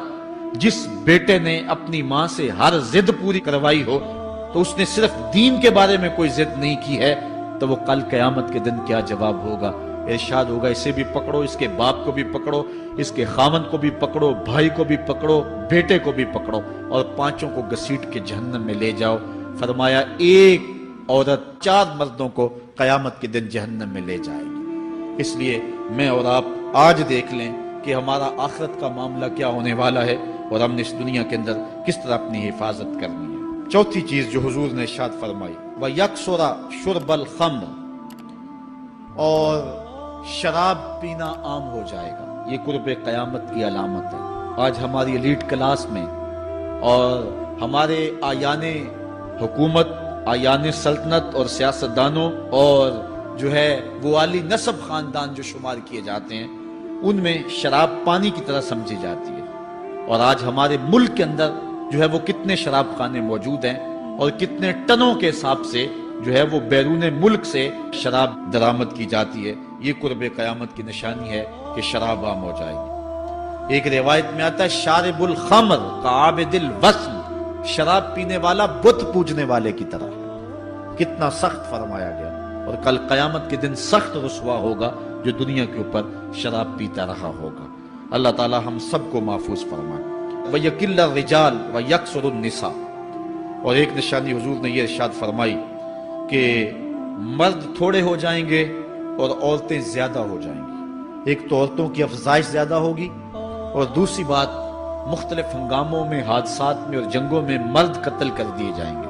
جس بیٹے نے اپنی ماں سے ہر ضد پوری کروائی ہو تو اس نے صرف دین کے بارے میں کوئی ضد نہیں کی ہے, تو وہ کل قیامت کے دن کیا جواب ہوگا؟ ارشاد ہوگا اسے بھی پکڑو, اس کے باپ کو بھی پکڑو, اس کے خاوند کو بھی پکڑو, بھائی کو بھی پکڑو, بیٹے کو بھی پکڑو اور پانچوں کو گھسیٹ کے جہنم میں لے جاؤ. فرمایا ایک عورت 4 مردوں کو قیامت کے دن جہنم میں لے جائے گی. اس لیے میں اور آپ آج دیکھ لیں کہ ہمارا آخرت کا معاملہ کیا ہونے والا ہے اور ہم نے اس دنیا کے اندر کس طرح اپنی حفاظت کرنی ہے. چوتھی چیز جو حضور نے ارشاد فرمائی, وَيَكْسُرَ شُرْبَ الْخَمْرِ, اور شراب پینا عام ہو جائے گا. یہ قرب قیامت کی علامت ہے. آج ہماری ایلیٹ کلاس میں اور ہمارے آیان حکومت, آیان سلطنت اور سیاستدانوں اور جو ہے وہ عالی نسب خاندان جو شمار کیے جاتے ہیں, ان میں شراب پانی کی طرح سمجھی جاتی ہے. اور آج ہمارے ملک کے اندر جو ہے وہ کتنے شراب خانے موجود ہیں اور کتنے ٹنوں کے حساب سے جو ہے وہ بیرون ملک سے شراب درآمد کی جاتی ہے. یہ قرب قیامت کی نشانی ہے کہ شراب عام ہو جائے گی. ایک روایت میں آتا ہے شارب الخمر کعابد الوثن, شراب پینے والا بت پوجنے والے کی طرح. کتنا سخت فرمایا گیا. اور کل قیامت کے دن سخت رسوا ہوگا جو دنیا کے اوپر شراب پیتا رہا ہوگا. اللہ تعالی ہم سب کو محفوظ فرمائے. وَيَكِلَّ الرِّجَالِ وَيَكْسُرُ النِّسَاءَ, اور ایک نشانی حضور نے یہ ارشاد فرمائی کہ مرد تھوڑے ہو جائیں گے اور عورتیں زیادہ ہو جائیں گی. ایک تو عورتوں کی افزائش زیادہ ہوگی, اور دوسری بات مختلف ہنگاموں میں, حادثات میں اور جنگوں میں مرد قتل کر دیے جائیں گے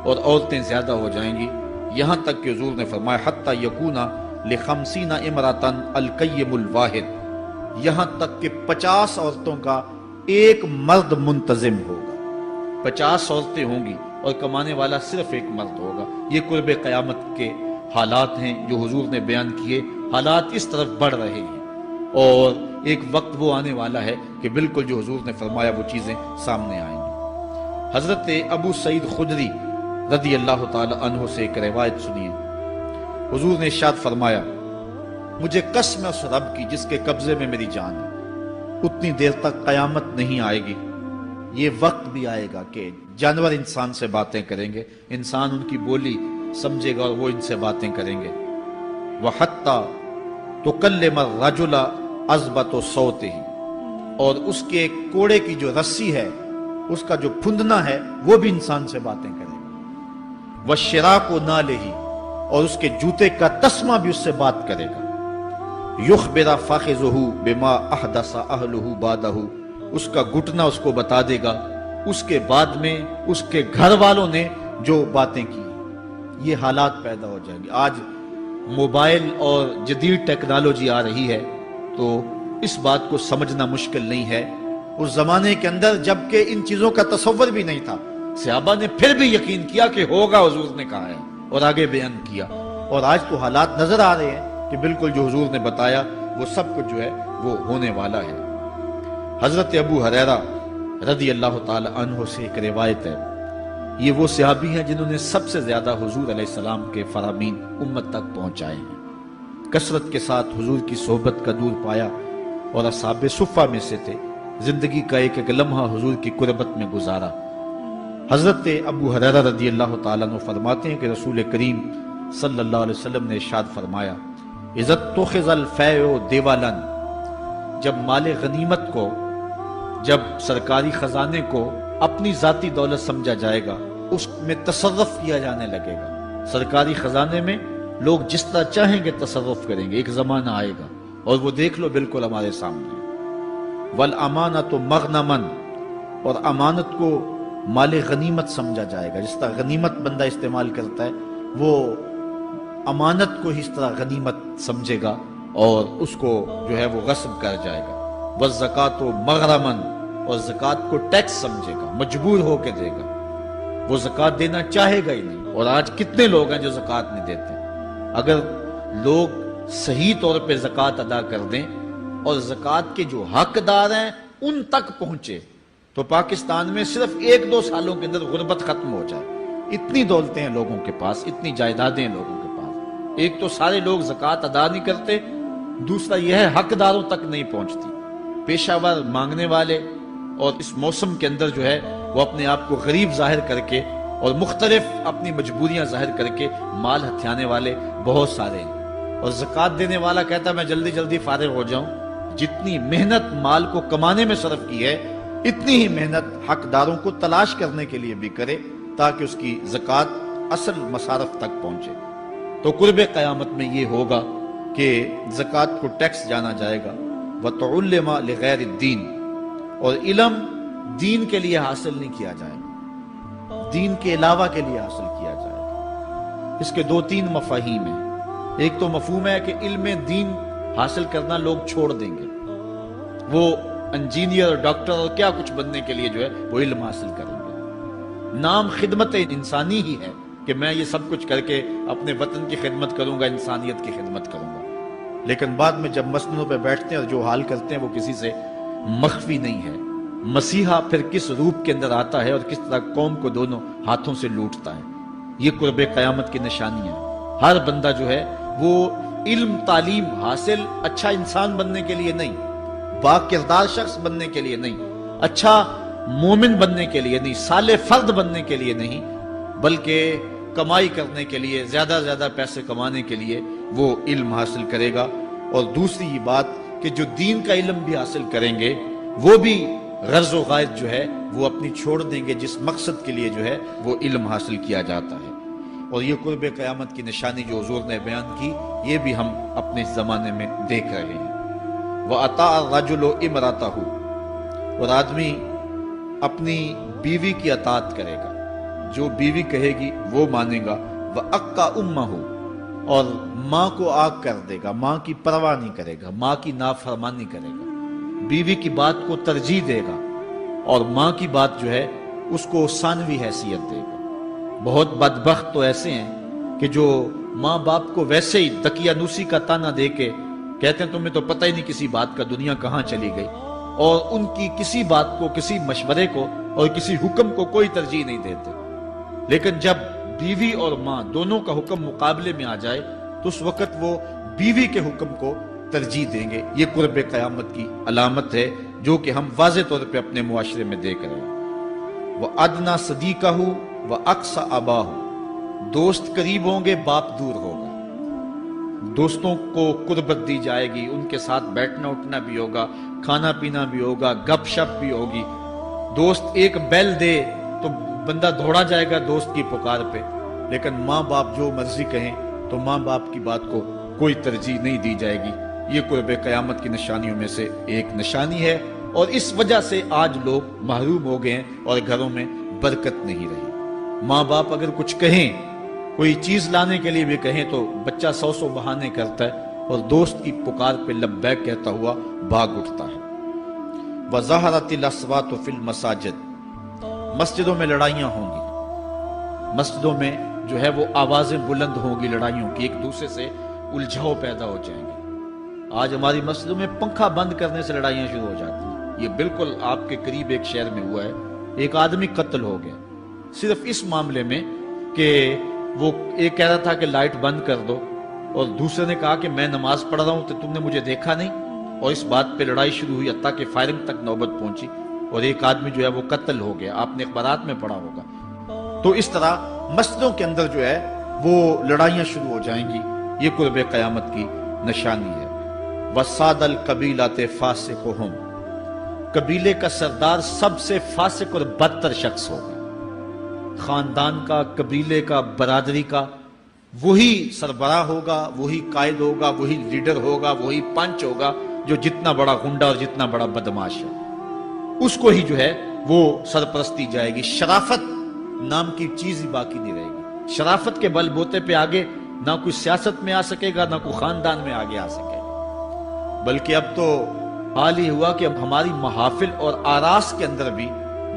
اور عورتیں زیادہ ہو جائیں گی. یہاں تک کہ حضور نے فرمایا حتی یکون ل50 امرأۃ القیم الواحد, یہاں تک کہ 50 عورتوں کا ایک مرد منتظم ہوگا. 50 عورتیں ہوں گی, اور کمانے والا صرف ایک مرد ہوگا۔ یہ قرب قیامت کے حالات ہیں جو حضور نے بیان کیے۔ حالات اس طرف بڑھ رہے ہیں اور ایک وقت وہ آنے والا ہے کہ بالکل جو حضور نے فرمایا وہ چیزیں سامنے آئیں گی۔ حضرت ابو سعید خدری رضی اللہ تعالی عنہ سے ایک روایت سنیے۔ حضور نے ارشاد فرمایا، مجھے قسم اس رب کی جس کے قبضے میں میری جان ہے، اتنی دیر تک قیامت نہیں آئے گی، یہ وقت بھی آئے گا کہ جانور انسان سے باتیں کریں گے، انسان ان کی بولی سمجھے گا اور وہ ان سے باتیں کریں گے۔ وَحَتَّى تُكَلِّمَ الرَّجُلَ عَذْبَةُ صَوْتِهِ، اور اس کے کوڑے کی جو رسی ہے، اس کا جو پھندنا ہے، وہ بھی انسان سے باتیں کرے گا۔ وَالشِّرَاكُ نَالِهِ، اور اس کے جوتے کا تسمہ بھی اس سے بات کرے گا۔ يُخْبِرَ فَخِذُهُ بِمَا أَحْدَثَ أَهْلُهُ بَعْدَهُ، اس کا گھٹنا اس کو بتا دے گا اس کے بعد میں اس کے گھر والوں نے جو باتیں کی۔ یہ حالات پیدا ہو جائیں گے۔ آج موبائل اور جدید ٹیکنالوجی آ رہی ہے تو اس بات کو سمجھنا مشکل نہیں ہے۔ اس زمانے کے اندر جبکہ ان چیزوں کا تصور بھی نہیں تھا، صحابہ نے پھر بھی یقین کیا کہ ہوگا، حضور نے کہا ہے اور آگے بیان کیا۔ اور آج تو حالات نظر آ رہے ہیں کہ بالکل جو حضور نے بتایا وہ سب کچھ جو ہے وہ ہونے والا ہے۔ حضرت ابو ہریرہ رضی اللہ تعالی عنہ سے ایک روایت ہے۔ یہ وہ صحابی ہیں جنہوں نے سب سے زیادہ حضور علیہ السلام کے فرامین امت تک پہنچائے ہیں، کثرت کے ساتھ حضور کی صحبت کا نور پایا اور اصحاب صفہ میں سے تھے، زندگی کا ایک ایک لمحہ حضور کی قربت میں گزارا۔ حضرت ابو ہریرہ رضی اللہ تعالیٰ عنہ فرماتے ہیں کہ رسول کریم صلی اللہ علیہ وسلم نے ارشاد فرمایا، اذا اتخذ الفیء دیوالا، جب مال غنیمت کو، جب سرکاری خزانے کو اپنی ذاتی دولت سمجھا جائے گا، اس میں تصرف کیا جانے لگے گا۔ سرکاری خزانے میں لوگ جس طرح چاہیں گے تصرف کریں گے، ایک زمانہ آئے گا اور وہ دیکھ لو بالکل ہمارے سامنے۔ والامانۃ مغنما، اور امانت کو مال غنیمت سمجھا جائے گا، جس طرح غنیمت بندہ استعمال کرتا ہے وہ امانت کو اس طرح غنیمت سمجھے گا اور اس کو جو ہے وہ غصب کر جائے گا۔ والزکوٰۃ مغرما، اور زکوٰۃ کو ٹیکس سمجھے گا، مجبور ہو کے دے گا، وہ زکوٰۃ دینا چاہے گا ہی نہیں۔ اور آج کتنے لوگ ہیں جو زکوٰۃ نہیں دیتے؟ اگر لوگ صحیح طور پہ زکوٰۃ ادا کر دیں اور زکوٰۃ کے جو حقدار ہیں ان تک پہنچے تو پاکستان میں صرف 1-2 سالوں کے اندر غربت ختم ہو جائے۔ اتنی دولتیں ہیں لوگوں کے پاس، اتنی جائیدادیں ہیں لوگوں کے پاس۔ ایک تو سارے لوگ زکوٰۃ ادا نہیں کرتے، دوسرا یہ ہے حقداروں تک نہیں پہنچتی۔ پیشہ ور مانگنے والے اور اس موسم کے اندر جو ہے وہ اپنے آپ کو غریب ظاہر کر کے اور مختلف اپنی مجبوریاں ظاہر کر کے مال ہتھیانے والے بہت سارے ہیں، اور زکوٰۃ دینے والا کہتا ہے میں جلدی جلدی فارغ ہو جاؤں۔ جتنی محنت مال کو کمانے میں صرف کی ہے، اتنی ہی محنت حقداروں کو تلاش کرنے کے لیے بھی کرے تاکہ اس کی زکوٰۃ اصل مصارف تک پہنچے۔ تو قرب قیامت میں یہ ہوگا کہ زکوٰۃ کو ٹیکس جانا جائے گا۔ وَتُعُلِّمَ لِغَيْرِ الدِّينِ، اور علم دین کے لیے حاصل نہیں کیا جائے گا، دین کے علاوہ کے لیے حاصل کیا جائے گا۔ اس کے 2-3 مفاہیم ہیں۔ ایک تو مفہوم ہے کہ علم دین حاصل کرنا لوگ چھوڑ دیں گے، وہ انجینئر اور ڈاکٹر اور کیا کچھ بننے کے لیے جو ہے وہ علم حاصل کریں گے۔ نام خدمت انسانی ہی ہے کہ میں یہ سب کچھ کر کے اپنے وطن کی خدمت کروں گا، انسانیت کی خدمت کروں گا، لیکن بعد میں جب مسندوں پہ بیٹھتے ہیں اور جو حال کرتے ہیں وہ کسی سے مخفی نہیں ہے۔ مسیحا پھر کس روپ کے اندر آتا ہے اور کس طرح قوم کو دونوں ہاتھوں سے لوٹتا ہے، یہ قرب قیامت کی نشانیاں ہیں۔ ہر بندہ جو ہے وہ علم تعلیم حاصل اچھا انسان بننے کے لیے نہیں، با کردار شخص بننے کے لیے نہیں، اچھا مومن بننے کے لیے نہیں، صالح فرد بننے کے لیے نہیں، بلکہ کمائی کرنے کے لیے، زیادہ سے زیادہ پیسے کمانے کے لیے وہ علم حاصل کرے گا۔ اور دوسری یہ بات کہ جو دین کا علم بھی حاصل کریں گے وہ بھی غرض و غائد جو ہے وہ اپنی چھوڑ دیں گے جس مقصد کے لیے جو ہے وہ علم حاصل کیا جاتا ہے۔ اور یہ قرب قیامت کی نشانی جو حضور نے بیان کی یہ بھی ہم اپنے زمانے میں دیکھ رہے ہیں۔ وَأَطَاعَ الرَّجُلُ امْرَأَتَهُ، اور آدمی اپنی بیوی کی اطاعت کرے گا، جو بیوی کہے گی وہ مانے گا۔ وَأَقَّى أُمَّهُ، اور ماں کو آگ کر دے گا، ماں کی پرواہ نہیں کرے گا، ماں کی نافرمانی کرے گا، بیوی کی بات کو ترجیح دے گا اور ماں کی بات جو ہے اس کو ثانوی حیثیت دے گا۔ بہت بدبخت تو ایسے ہیں کہ جو ماں باپ کو ویسے ہی دقیانوسی کا تانا دے کے کہتے ہیں تمہیں تو پتہ ہی نہیں کسی بات کا دنیا کہاں چلی گئی، اور ان کی کسی بات کو، کسی مشورے کو اور کسی حکم کو کوئی ترجیح نہیں دیتے۔ لیکن جب بیوی اور ماں دونوں کا حکم مقابلے میں آ جائے تو اس وقت وہ بیوی کے حکم کو ترجیح دیں گے۔ یہ قرب قیامت کی علامت ہے جو کہ ہم واضح طور پہ اپنے معاشرے میں دیکھ رہے ہیں۔ وَأَدْنَا صَدِيقَهُ وَأَقْصَى أَبَاهُ، دوست قریب ہوں گے، باپ دور ہوگا۔ دوستوں کو قربت دی جائے گی، ان کے ساتھ بیٹھنا اٹھنا بھی ہوگا، کھانا پینا بھی ہوگا، گپ شپ بھی ہوگی۔ دوست ایک بیل دے تو بندہ دوڑا جائے گا دوست کی پکار پہ، لیکن ماں باپ جو مرضی کہیں تو ماں باپ کی بات کو کوئی ترجیح نہیں دی جائے گی۔ یہ قرب قیامت کی نشانیوں میں سے ایک نشانی ہے، اور اس وجہ سے آج لوگ محروم ہو گئے ہیں اور گھروں میں برکت نہیں رہی۔ ماں باپ اگر کچھ کہیں، کوئی چیز لانے کے لیے بھی کہیں، تو بچہ سو بہانے کرتا ہے اور دوست کی پکار پہ لبیک کہتا ہوا بھاگ اٹھتا ہے۔ وَظَهَرَتِ الْأَصْوَاتُ فِي الْمَسَاجِدِ، مسجدوں میں لڑائیاں ہوں گی، مسجدوں میں جو ہے وہ آوازیں بلند ہوں گی لڑائیوں کی، ایک دوسرے سے الجھاؤ پیدا ہو جائیں گے۔ آج ہماری مسجدوں میں پنکھا بند کرنے سے لڑائیاں شروع ہو جاتی ہیں۔ یہ بالکل آپ کے قریب ایک شہر میں ہوا ہے، ایک آدمی قتل ہو گیا صرف اس معاملے میں کہ وہ ایک کہہ رہا تھا کہ لائٹ بند کر دو، اور دوسرے نے کہا کہ میں نماز پڑھ رہا ہوں تو تم نے مجھے دیکھا نہیں، اور اس بات پہ لڑائی شروع ہوئی، حتیٰ کہ فائرنگ تک نوبت پہنچی، اور ایک آدمی جو ہے وہ قتل ہو گیا۔ آپ نے اخبارات میں پڑھا ہوگا۔ تو اس طرح مسجدوں کے اندر جو ہے وہ لڑائیاں شروع ہو جائیں گی۔ یہ قرب قیامت کی نشانی ہے۔ وَسَادَ الْقَبِيلَةِ فَاسِقُهُمْ، قبیلے کا سردار سب سے فاسق اور بدتر شخص ہوگا۔ خاندان کا، قبیلے کا، برادری کا وہی سربراہ ہوگا، وہی قائد ہوگا، وہی لیڈر ہوگا، وہی پنچ ہوگا جو جتنا بڑا گنڈا اور جتنا بڑا بدماش ہے، اس کو ہی جو ہے وہ سرپرستی جائے گی۔ شرافت نام کی چیز ہی باقی نہیں رہے گی۔ شرافت کے بل بوتے پہ آگے نہ کوئی سیاست میں آ سکے گا، نہ کوئی خاندان میں آگے آ سکے گا، بلکہ اب تو حال ہی ہوا کہ اب ہماری محافل اور آراس کے اندر بھی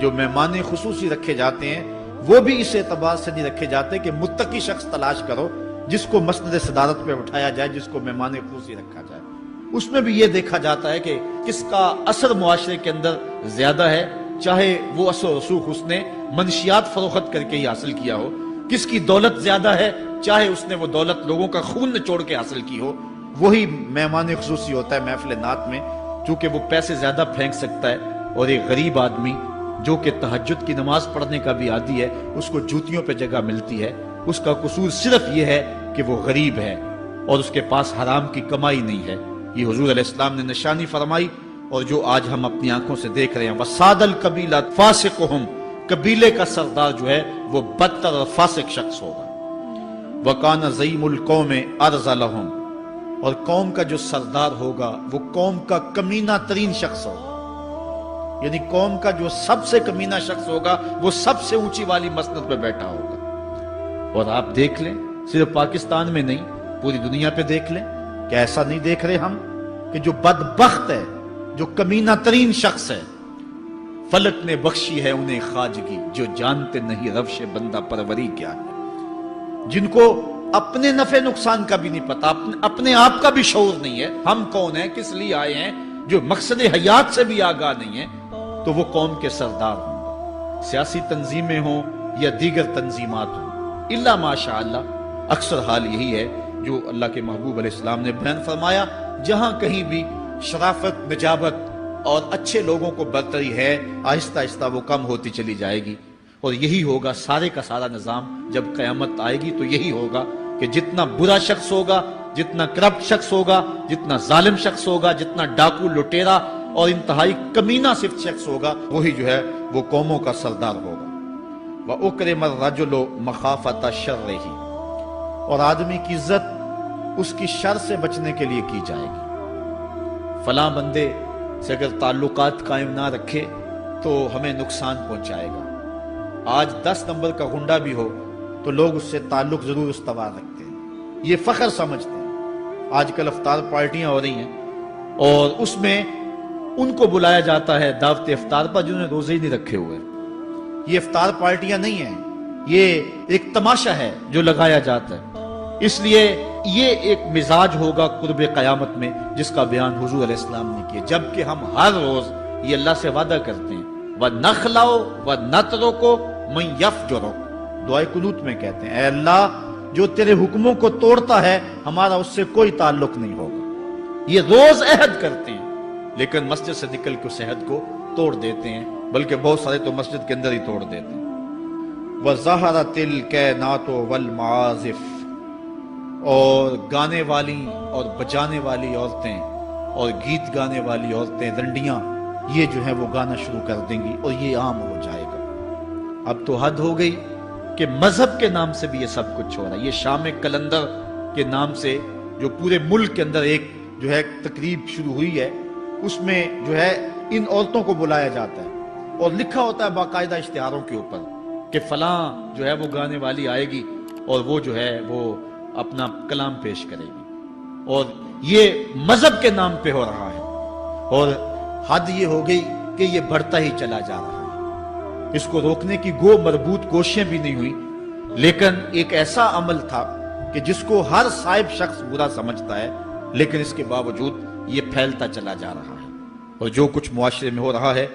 جو مہمان خصوصی رکھے جاتے ہیں وہ بھی اس اعتبار سے نہیں رکھے جاتے کہ متقی شخص تلاش کرو جس کو مسند صدارت پہ اٹھایا جائے، جس کو مہمان خصوصی رکھا جائے۔ اس میں بھی یہ دیکھا جاتا ہے کہ کس کا اثر معاشرے کے اندر زیادہ ہے، چاہے وہ اثر و رسوخ اس نے منشیات فروخت کر کے ہی حاصل کیا ہو، کس کی دولت زیادہ ہے، چاہے اس نے وہ دولت لوگوں کا خون نچوڑ کے حاصل کی ہو، وہی مہمان خصوصی ہوتا ہے محفل نعت میں، چونکہ وہ پیسے زیادہ پھینک سکتا ہے۔ اور ایک غریب آدمی جو کہ تہجد کی نماز پڑھنے کا بھی عادی ہے، اس کو جوتیوں پہ جگہ ملتی ہے، اس کا قصور صرف یہ ہے کہ وہ غریب ہے اور اس کے پاس حرام کی کمائی نہیں ہے۔ یہ حضور علیہ السلام نے نشانی فرمائی، اور جو آج ہم اپنی آنکھوں سے دیکھ رہے ہیں۔ وَسَادَ الْقَبِيلَةِ فَاسِقُهُمْ، قبیلے کا سردار جو ہے وہ بدتر اور فاسق شخص ہوگا۔ وَكَانَ زَعِيمُ الْقَوْمِ أَرْذَلَهُمْ، اور قوم کا جو سردار ہوگا وہ قوم کا کمینہ ترین شخص ہوگا، یعنی قوم کا جو سب سے کمینہ شخص ہوگا وہ سب سے اونچی والی مسند پہ بیٹھا ہوگا۔ اور آپ دیکھ لیں، صرف پاکستان میں نہیں پوری دنیا پہ دیکھ لیں کہ ایسا نہیں دیکھ رہے ہم کہ جو بدبخت ہے، جو کمینہ ترین شخص ہے، فلک نے بخشی ہے انہیں خواجگی، جو جانتے نہیں روش بندہ پروری کیا ہے، جن کو اپنے نفع نقصان کا بھی نہیں پتا، اپنے آپ کا بھی شعور نہیں ہے، ہم کون ہیں، کس لیے آئے ہیں، جو مقصد حیات سے بھی آگاہ نہیں ہے، تو وہ قوم کے سردار ہوں گے۔ سیاسی تنظیمیں ہوں یا دیگر تنظیمات ہوں، الا ماشاء اللہ، اکثر حال یہی ہے جو اللہ کے محبوب علیہ السلام نے بیان فرمایا، جہاں کہیں بھی شرافت، نجابت اور اچھے لوگوں کو برتری ہے، آہستہ آہستہ وہ کم ہوتی چلی جائے گی۔ اور یہی ہوگا سارے کا سارا نظام، جب قیامت آئے گی تو یہی ہوگا کہ جتنا برا شخص ہوگا، جتنا کرپٹ شخص ہوگا، جتنا ظالم شخص ہوگا، جتنا ڈاکو لٹیرا اور انتہائی کمینہ صفت شخص ہوگا، وہی جو ہے وہ قوموں کا سردار ہوگا۔ وَأُكْرِمَ الرَّجُلُ مَخَافَةَ شَرِّهِ، اور آدمی کی عزت اس کی شر سے بچنے کے لیے کی جائے گی۔ فلاں بندے سے اگر تعلقات قائم نہ رکھے تو ہمیں نقصان پہنچائے گا۔ آج 10 نمبر کا گنڈا بھی ہو تو لوگ اس سے تعلق ضرور استوار رکھتے ہیں، یہ فخر سمجھتے ہیں۔ آج کل افطار پارٹیاں ہو رہی ہیں اور اس میں ان کو بلایا جاتا ہے دعوت افطار پر جنہوں نے روزے ہی نہیں رکھے ہوئے۔ یہ افطار پارٹیاں نہیں ہیں، یہ ایک تماشا ہے جو لگایا جاتا ہے. اس لیے یہ ایک مزاج ہوگا قرب قیامت میں جس کا بیان حضور علیہ السلام نے کیا، جبکہ ہم ہر روز یہ اللہ سے وعدہ کرتے ہیں وَنَخْلَعُ وَنَتْرُكُ مَن يَفْجُرُكَ، دعائے قنوت میں کہتے ہیں اے اللہ جو تیرے حکموں کو توڑتا ہے ہمارا اس سے کوئی تعلق نہیں ہوگا. یہ روز عہد کرتے ہیں لیکن مسجد سے نکل کے اس عہد کو توڑ دیتے ہیں، بلکہ بہت سارے تو مسجد کے اندر ہی توڑ دیتے ہیں. وَظَهَرَتِ الْكَيْنَاتُ وَالْمَعَازِفُ، اور گانے والی اور بجانے والی عورتیں اور گیت گانے والی عورتیں، رنڈیاں، یہ جو ہیں وہ گانا شروع کر دیں گی اور یہ عام ہو جائے گا. اب تو حد ہو گئی کہ مذہب کے نام سے بھی یہ سب کچھ ہو رہا ہے. یہ شام کلندر کے نام سے جو پورے ملک کے اندر ایک جو ہے تقریب شروع ہوئی ہے، اس میں جو ہے ان عورتوں کو بلایا جاتا ہے اور لکھا ہوتا ہے باقاعدہ اشتہاروں کے اوپر کہ فلاں جو ہے وہ گانے والی آئے گی اور وہ جو ہے وہ اپنا کلام پیش کرے گی، اور یہ مذہب کے نام پہ ہو رہا ہے. اور حد یہ ہو گئی کہ یہ بڑھتا ہی چلا جا رہا ہے. اس کو روکنے کی گو مربوط کوششیں بھی نہیں ہوئی، لیکن ایک ایسا عمل تھا کہ جس کو ہر صاحب شخص برا سمجھتا ہے، لیکن اس کے باوجود یہ پھیلتا چلا جا رہا ہے. اور جو کچھ معاشرے میں ہو رہا ہے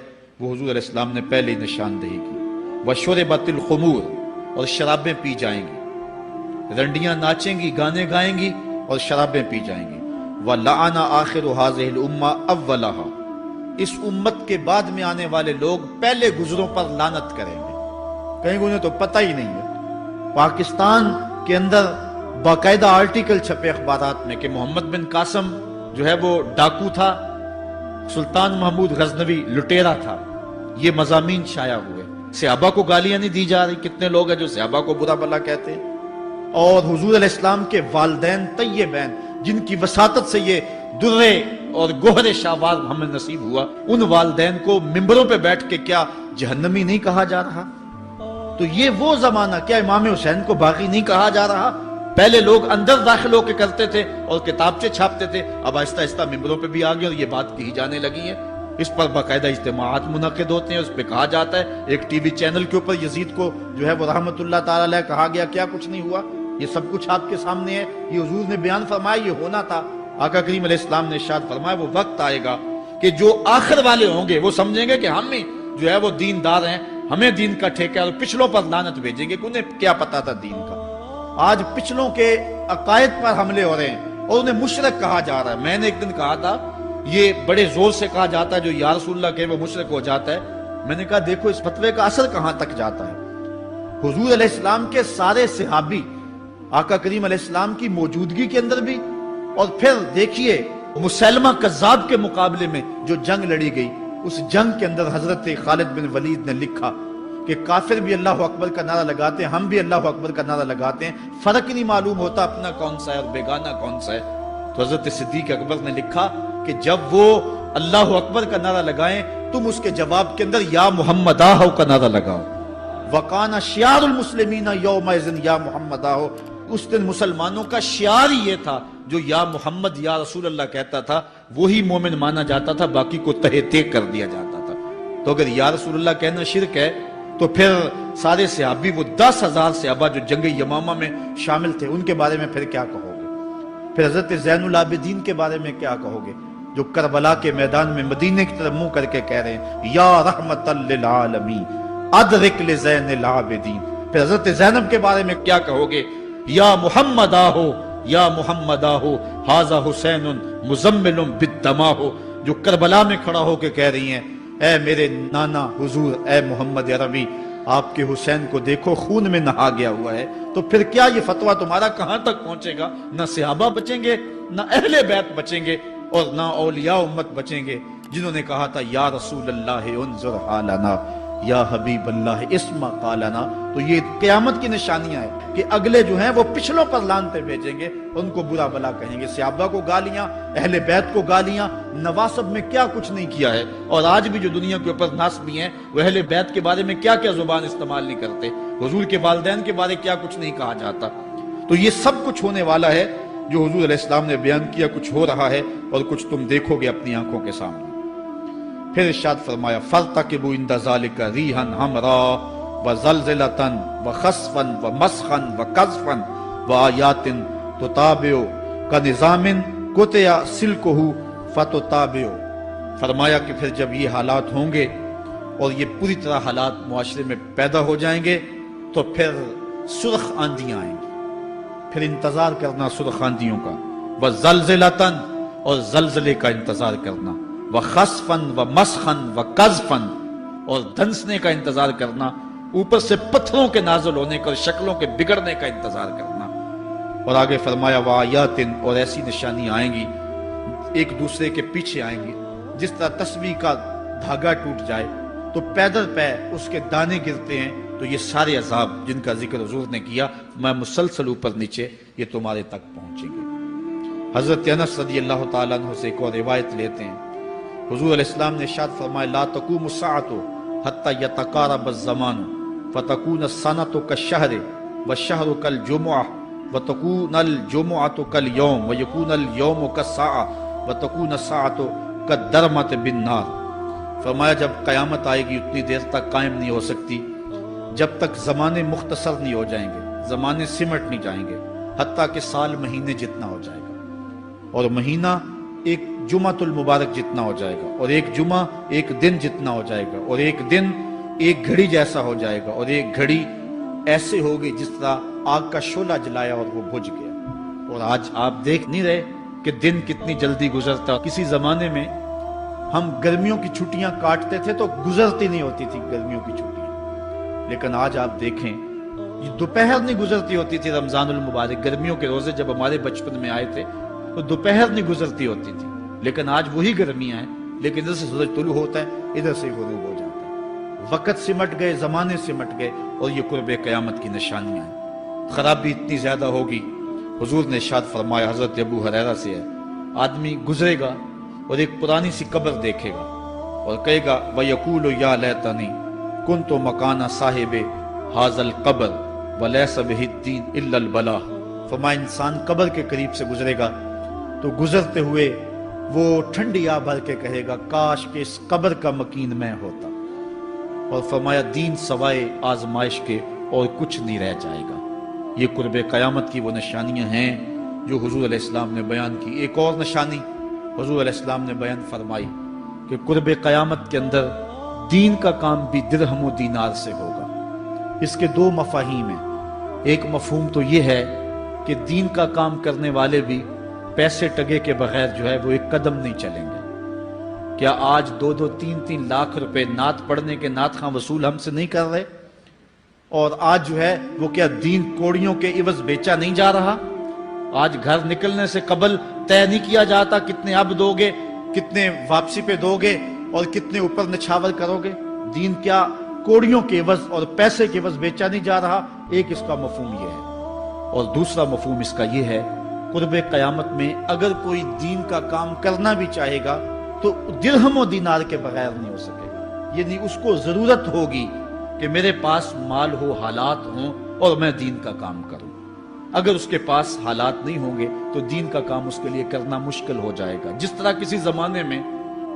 وہ حضور علیہ السلام نے پہلے ہی نشاندہی کی. وَشُرِبَتِ الْخُمُورُ، اور شرابیں پی جائیں گی، رنڈیاں ناچیں گی، گانے گائیں گی اور شرابیں پی جائیں گی. وَلَعَنَ آخِرُ هَذِهِ الْأُمَّةِ أَوَّلَهَا، اس امت کے بعد میں آنے والے لوگ پہلے گزروں پر لعنت کریں گے. کہیں انہیں تو پتہ ہی نہیں ہے. پاکستان کے اندر باقاعدہ آرٹیکل چھپے اخبارات میں کہ محمد بن قاسم جو ہے وہ ڈاکو تھا، سلطان محمود غزنوی لٹیرا تھا. یہ مضامین شائع ہوئے. صحابہ کو گالیاں نہیں دی جا رہی. کتنے لوگ ہیں جو صحابہ کو برا بھلا کہتے ہیں. اور حضور علیہ السلام کے والدین طیبین جن کی وساطت سے یہ درے اور گوہر شاہوار ہمیں نصیب ہوا، ان والدین کو ممبروں پہ بیٹھ کے کیا جہنمی نہیں کہا جا رہا؟ تو یہ وہ زمانہ، کیا امام حسین کو باغی نہیں کہا جا رہا؟ پہلے لوگ اندر داخل ہو کے کرتے تھے اور کتابچے چھاپتے تھے، اب آہستہ آہستہ ممبروں پہ بھی آ گئے اور یہ بات کہی جانے لگی ہے. اس پر باقاعدہ اجتماعات منعقد ہوتے ہیں، اس پہ کہا جاتا ہے. ایک ٹی وی چینل کے اوپر یزید کو جو ہے وہ رحمت اللہ تعالی علیہ کہا گیا، کیا کچھ نہیں ہوا. یہ سب کچھ آپ کے سامنے ہے. یہ حضور نے بیان فرمایا، یہ ہونا تھا. آقا کریم علیہ السلام نے ارشاد فرمایا وہ وقت آئے گا کہ جو آخر والے ہوں گے وہ سمجھیں گے کہ ہم ہی جو ہے وہ دیندار ہیں، ہمیں دین کا ٹھیکہ، اور پچھلوں پر لعنت بھیجیں گے کہ انہیں کیا پتا تھا دین کا. آج پچھلوں کے عقائد پر حملے ہو رہے ہیں اور انہیں مشرک کہا جا رہا ہے. میں نے ایک دن کہا تھا یہ بڑے زور سے کہا جاتا ہے جو یا رسول اللہ کہے وہ مشرک ہو جاتا ہے. میں نے کہا دیکھو اس فتوے کا اثر کہاں تک جاتا ہے. حضور علیہ السلام کے سارے صحابی آقا کریم علیہ السلام کی موجودگی کے اندر بھی، اور پھر دیکھیے مسلمہ کذاب کے مقابلے میں جو جنگ لڑی گئی، اس جنگ کے اندر حضرت خالد بن ولید نے لکھا کہ کافر بھی اللہ اکبر کا نعرہ لگاتے ہیں، ہم بھی اللہ اکبر کا نعرہ لگاتے ہیں، فرق نہیں معلوم ہوتا اپنا کون سا ہے اور بیگانہ کون سا ہے. تو حضرت صدیق اکبر نے لکھا کہ جب وہ اللہ اکبر کا نعرہ لگائیں تم اس کے جواب کے اندر یا محمد آہو کا نعرہ لگاؤ. وَقَانَ شِعَارُ الْمُسْلِمِينَ يَوْمَئِذٍ یا محمد آہو. اس دن مسلمانوں کا شعار ہی یہ تھا، جو یا محمد یا رسول اللہ کہتا تھا وہی مومن مانا جاتا تھا، باقی کو تہے تیگ کر دیا جاتا تھا. تو اگر یا رسول اللہ کہنا شرک ہے تو پھر سارے صحابی، وہ 10,000 صحابہ جو جنگ یمامہ میں شامل تھے، ان کے بارے میں پھر کیا کہو گے؟ پھر حضرت زین العابدین کے بارے میں کیا کہو گے جو کربلا کے میدان میں مدینے کی طرف منہ کر کے کہہ رہے ہیں یا رحمت للعالمین ادرک لزین العابدین. پھر حضرت زینب کے بارے میں کیا کہو گے؟ یا محمد آہو یا محمد آہو ھذا حسین مزمل بالدماء، جو کربلا میں کھڑا ہو کے کہہ رہی ہیں اے میرے نانا حضور، اے محمد عربی، آپ کے حسین کو دیکھو خون میں نہا گیا ہوا ہے. تو پھر کیا یہ فتویٰ تمہارا کہاں تک پہنچے گا؟ نہ صحابہ بچیں گے، نہ اہل بیت بچیں گے، اور نہ اولیاء امت بچیں گے جنہوں نے کہا تھا یا رسول اللہ انظر حالنا یا حبیب اللہ اسمع قالنا. تو یہ قیامت کی نشانیاں ہیں کہ اگلے جو ہیں وہ پچھلوں پر لعنتیں بھیجیں گے، ان کو برا بھلا کہیں گے. صحابہ کو گالیاں، اہل بیت کو گالیاں، نواسب میں کیا کچھ نہیں کیا ہے. اور آج بھی جو دنیا کے اوپر ناسبی ہیں وہ اہل بیت کے بارے میں کیا کیا زبان استعمال نہیں کرتے، حضور کے والدین کے بارے کیا کچھ نہیں کہا جاتا. تو یہ سب کچھ ہونے والا ہے جو حضور علیہ السلام نے بیان کیا، کچھ ہو رہا ہے اور کچھ تم دیکھو گے اپنی آنکھوں کے سامنے. پھر ارشاد فرمایا فَارْتَقِبُوا عِنْدَ ذَلِكَ رِيحًا حَمْرَاءَ وزلزلتن وخسفن ومسخن وقذفن وآیات تتابع کنظام قطع سلکہ فتتابع۔ فرمایا کہ پھر جب یہ حالات ہوں گے اور یہ پوری طرح حالات معاشرے میں پیدا ہو جائیں گے تو پھر سرخ آندیاں آئیں گی، پھر انتظار کرنا سرخ آندیوں کا، وزلزلتن اور زلزلے کا انتظار کرنا، وخسفن ومسخن وقذفن اور دھنسنے کا انتظار کرنا، اوپر سے پتھروں کے نازل ہونے کا اور شکلوں کے بگڑنے کا انتظار کرنا۔ اور آگے فرمایا وآیات، اور ایسی نشانیاں آئیں گی ایک دوسرے کے پیچھے آئیں گی، جس طرح تسبیح کا دھاگا ٹوٹ جائے تو پیدل پہ اس کے دانے گرتے ہیں، تو یہ سارے عذاب جن کا ذکر حضور نے کیا میں مسلسل اوپر نیچے یہ تمہارے تک پہنچیں گے۔ حضرت انس رضی اللہ تعالیٰ عنہ سے ایک اور روایت لیتے ہیں، حضور علیہ السلام نے ارشاد فرمایا لا تقوم الساعۃ حتی یتقارب الزمان فتکون السنۃ کالشہر والشہر کالجمعہ وتکون الجمعۃ کالیوم ویکون اليوم کالساعہ وتکون الساعۃ کالدرمۃ بالنار۔ فرمایا جب قیامت آئے گی اتنی دیر تک قائم نہیں ہو سکتی جب تک زمانے مختصر نہیں ہو جائیں گے، زمانے سمٹ نہیں جائیں گے، حتیٰ کہ سال مہینے جتنا ہو جائے گا، اور مہینہ ایک جمعۃ المبارک جتنا ہو جائے گا، اور ایک جمعہ ایک دن جتنا ہو جائے گا، اور ایک دن ایک گھڑی جیسا ہو جائے گا، اور ایک گھڑی ایسے ہوگی جس طرح آگ کا شعلہ جلایا اور وہ بجھ گیا۔ اور آج آپ دیکھ نہیں رہے کہ دن کتنی جلدی گزرتا۔ کسی زمانے میں ہم گرمیوں کی چھٹیاں کاٹتے تھے تو گزرتی نہیں ہوتی تھی گرمیوں کی چھٹیاں، لیکن آج آپ دیکھیں یہ دوپہر نہیں گزرتی ہوتی تھی۔ رمضان المبارک گرمیوں کے روزے جب ہمارے بچپن میں آئے تھے تو دوپہر نہیں گزرتی ہوتی تھی، لیکن آج وہی گرمیاں ہیں، لیکن ادھر سے سورج طلوع ہوتا ہے ادھر سے غروب ہو جاتا ہے۔ وقت سمٹ گئے، زمانے سمٹ گئے، اور یہ قرب قیامت کی نشانیاں ہیں۔ خرابی اتنی زیادہ ہوگی، حضور نے ارشاد فرمایا حضرت ابو ہریرہ سے ہے، آدمی گزرے گا اور ایک پرانی سی قبر دیکھے گا اور کہے گا وَيَقُولُ يَا لَيْتَنِي كُنْتُ مَكَانَ صَاحِبِ هَذَا الْقَبْرِ وَلَيْسَ بِهِ الدِّينُ إِلَّا الْبَلَاغُ۔ فرمایا انسان قبر کے قریب سے گزرے گا تو گزرتے ہوئے وہ ٹھنڈی آہ بھر کے کہے گا کاش کہ اس قبر کا مکین میں ہوتا، اور فرمایا دین سوائے آزمائش کے اور کچھ نہیں رہ جائے گا۔ یہ قرب قیامت کی وہ نشانیاں ہیں جو حضور علیہ السلام نے بیان کی۔ ایک اور نشانی حضور علیہ السلام نے بیان فرمائی کہ قرب قیامت کے اندر دین کا کام بھی درہم و دینار سے ہوگا۔ اس کے دو مفاہیم ہیں۔ ایک مفہوم تو یہ ہے کہ دین کا کام کرنے والے بھی پیسے ٹگے کے بغیر جو ہے وہ ایک قدم نہیں چلیں گے۔ کیا آج 2-2 3-3 لاکھ روپے نعت پڑھنے کے نعت خواں وصول ہم سے نہیں کر رہے؟ اور آج جو ہے وہ کیا دین کوڑیوں کے عوض بیچا نہیں جا رہا؟ آج گھر نکلنے سے قبل طے نہیں کیا جاتا کتنے اب دو گے، کتنے واپسی پہ دو گے اور کتنے اوپر نچھاور کرو گے؟ دین کیا کوڑیوں کے عوض اور پیسے کے عوض بیچا نہیں جا رہا؟ ایک اس کا مفہوم یہ ہے، اور دوسرا مفہوم اس کا یہ ہے قرب قیامت میں اگر کوئی دین کا کام کرنا بھی چاہے گا تو درہم و دینار کے بغیر نہیں ہو سکے گا۔ یعنی اس کو ضرورت ہوگی کہ میرے پاس مال ہو، حالات ہوں اور میں دین کا کام کروں۔ اگر اس کے پاس حالات نہیں ہوں گے تو دین کا کام اس کے لیے کرنا مشکل ہو جائے گا۔ جس طرح کسی زمانے میں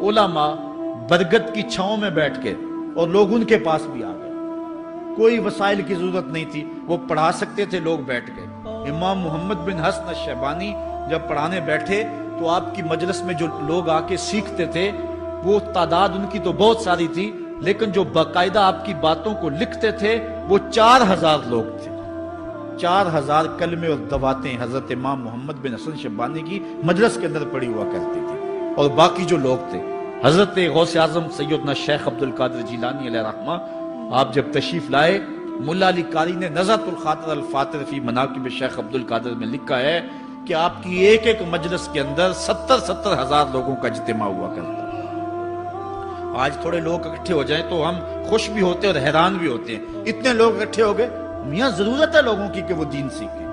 علماء برگد کی چھاؤں میں بیٹھ کے اور لوگ ان کے پاس بھی آ گئے، کوئی وسائل کی ضرورت نہیں تھی، وہ پڑھا سکتے تھے، لوگ بیٹھ گئے۔ امام محمد بن حسن الشیبانی جب پڑھانے بیٹھے تو آپ کی مجلس میں جو لوگ آ کے سیکھتے تھے وہ تعداد ان کی تو بہت ساری تھی، لیکن جو باقاعدہ آپ کی باتوں کو لکھتے تھے وہ 4000 لوگ تھے۔ 4000 کلمے اور دواتیں حضرت امام محمد بن حسن شیبانی کی مجلس کے اندر پڑھی ہوا کرتی تھی، اور باقی جو لوگ تھے حضرت غوث اعظم سیدنا شیخ عبد القادر جیلانی علیہ رحمہ، آپ جب تشریف لائے ملا علی قاری نے نزہۃ الخاطر الفاطر فی مناقب شیخ عبد القادر میں لکھا ہے کہ آپ کی ایک ایک مجلس کے اندر 70 ہزار لوگوں کا اجتماع ہوا کرتا۔ آج تھوڑے لوگ اکٹھے ہو جائیں تو ہم خوش بھی ہوتے اور حیران بھی ہوتے ہیں، اتنے لوگ اکٹھے ہو گئے۔ میاں ضرورت ہے لوگوں کی کہ وہ دین سیکھیں،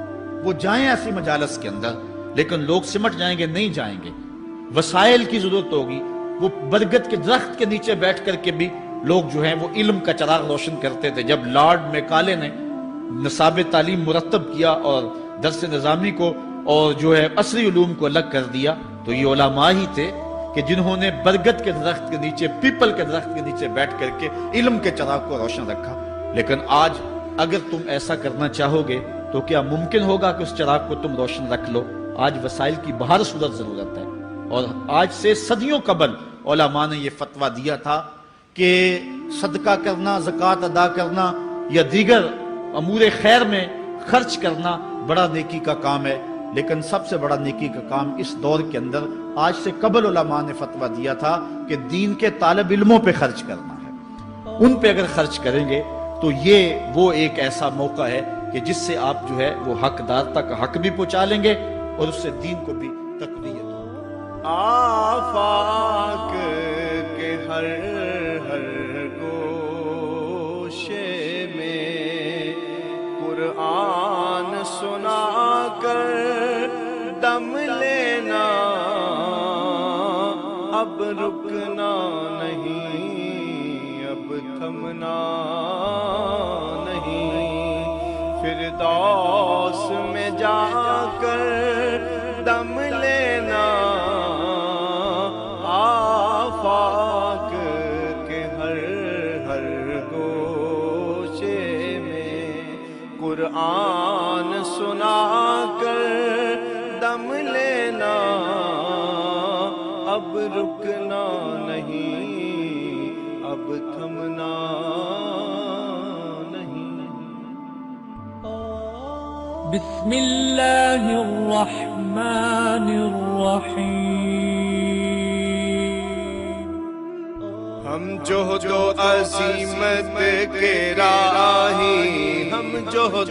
وہ جائیں ایسی مجالس کے اندر، لیکن لوگ سمٹ جائیں گے، نہیں جائیں گے۔ وسائل کی ضرورت ہوگی۔ وہ برگد کے درخت کے نیچے بیٹھ کر کے بھی لوگ جو ہیں وہ علم کا چراغ روشن کرتے تھے۔ جب لارڈ میکالے نے نصاب تعلیم مرتب کیا اور درس نظامی کو اور جو ہے عصری علوم کو الگ کر دیا، تو یہ علماء ہی تھے کہ جنہوں نے برگد کے درخت کے نیچے، پیپل کے درخت کے نیچے بیٹھ کر کے علم کے چراغ کو روشن رکھا۔ لیکن آج اگر تم ایسا کرنا چاہو گے تو کیا ممکن ہوگا کہ اس چراغ کو تم روشن رکھ لو؟ آج وسائل کی بہر صورت ضرورت ہے، اور آج سے صدیوں قبل علماء نے یہ فتویٰ دیا تھا کہ صدقہ کرنا، زکوٰۃ ادا کرنا یا دیگر امور خیر میں خرچ کرنا بڑا نیکی کا کام ہے، لیکن سب سے بڑا نیکی کا کام اس دور کے اندر آج سے قبل علماء نے فتویٰ دیا تھا کہ دین کے طالب علموں پہ خرچ کرنا ہے۔ ان پہ اگر خرچ کریں گے تو یہ وہ ایک ایسا موقع ہے کہ جس سے آپ جو ہے وہ حقدار تک حق بھی پہنچا لیں گے اور اس سے دین کو بھی تقویت ہوگی۔ آفاق کے ہر گوشے میں قرآن سنا کر دم لینا، اب رکنا نہیں، اب تھمنا نہیں، فردوس میں جا کر دم لینا، آفاق کے ہر گوشے میں قرآن سنا کر دم لینا، اب رکنا نہیں، اب تھمنا نہیں۔ بسم اللہ الرحمن الرحیم۔ ہم جوہد و عظیمت کے راہی، ہم جوہد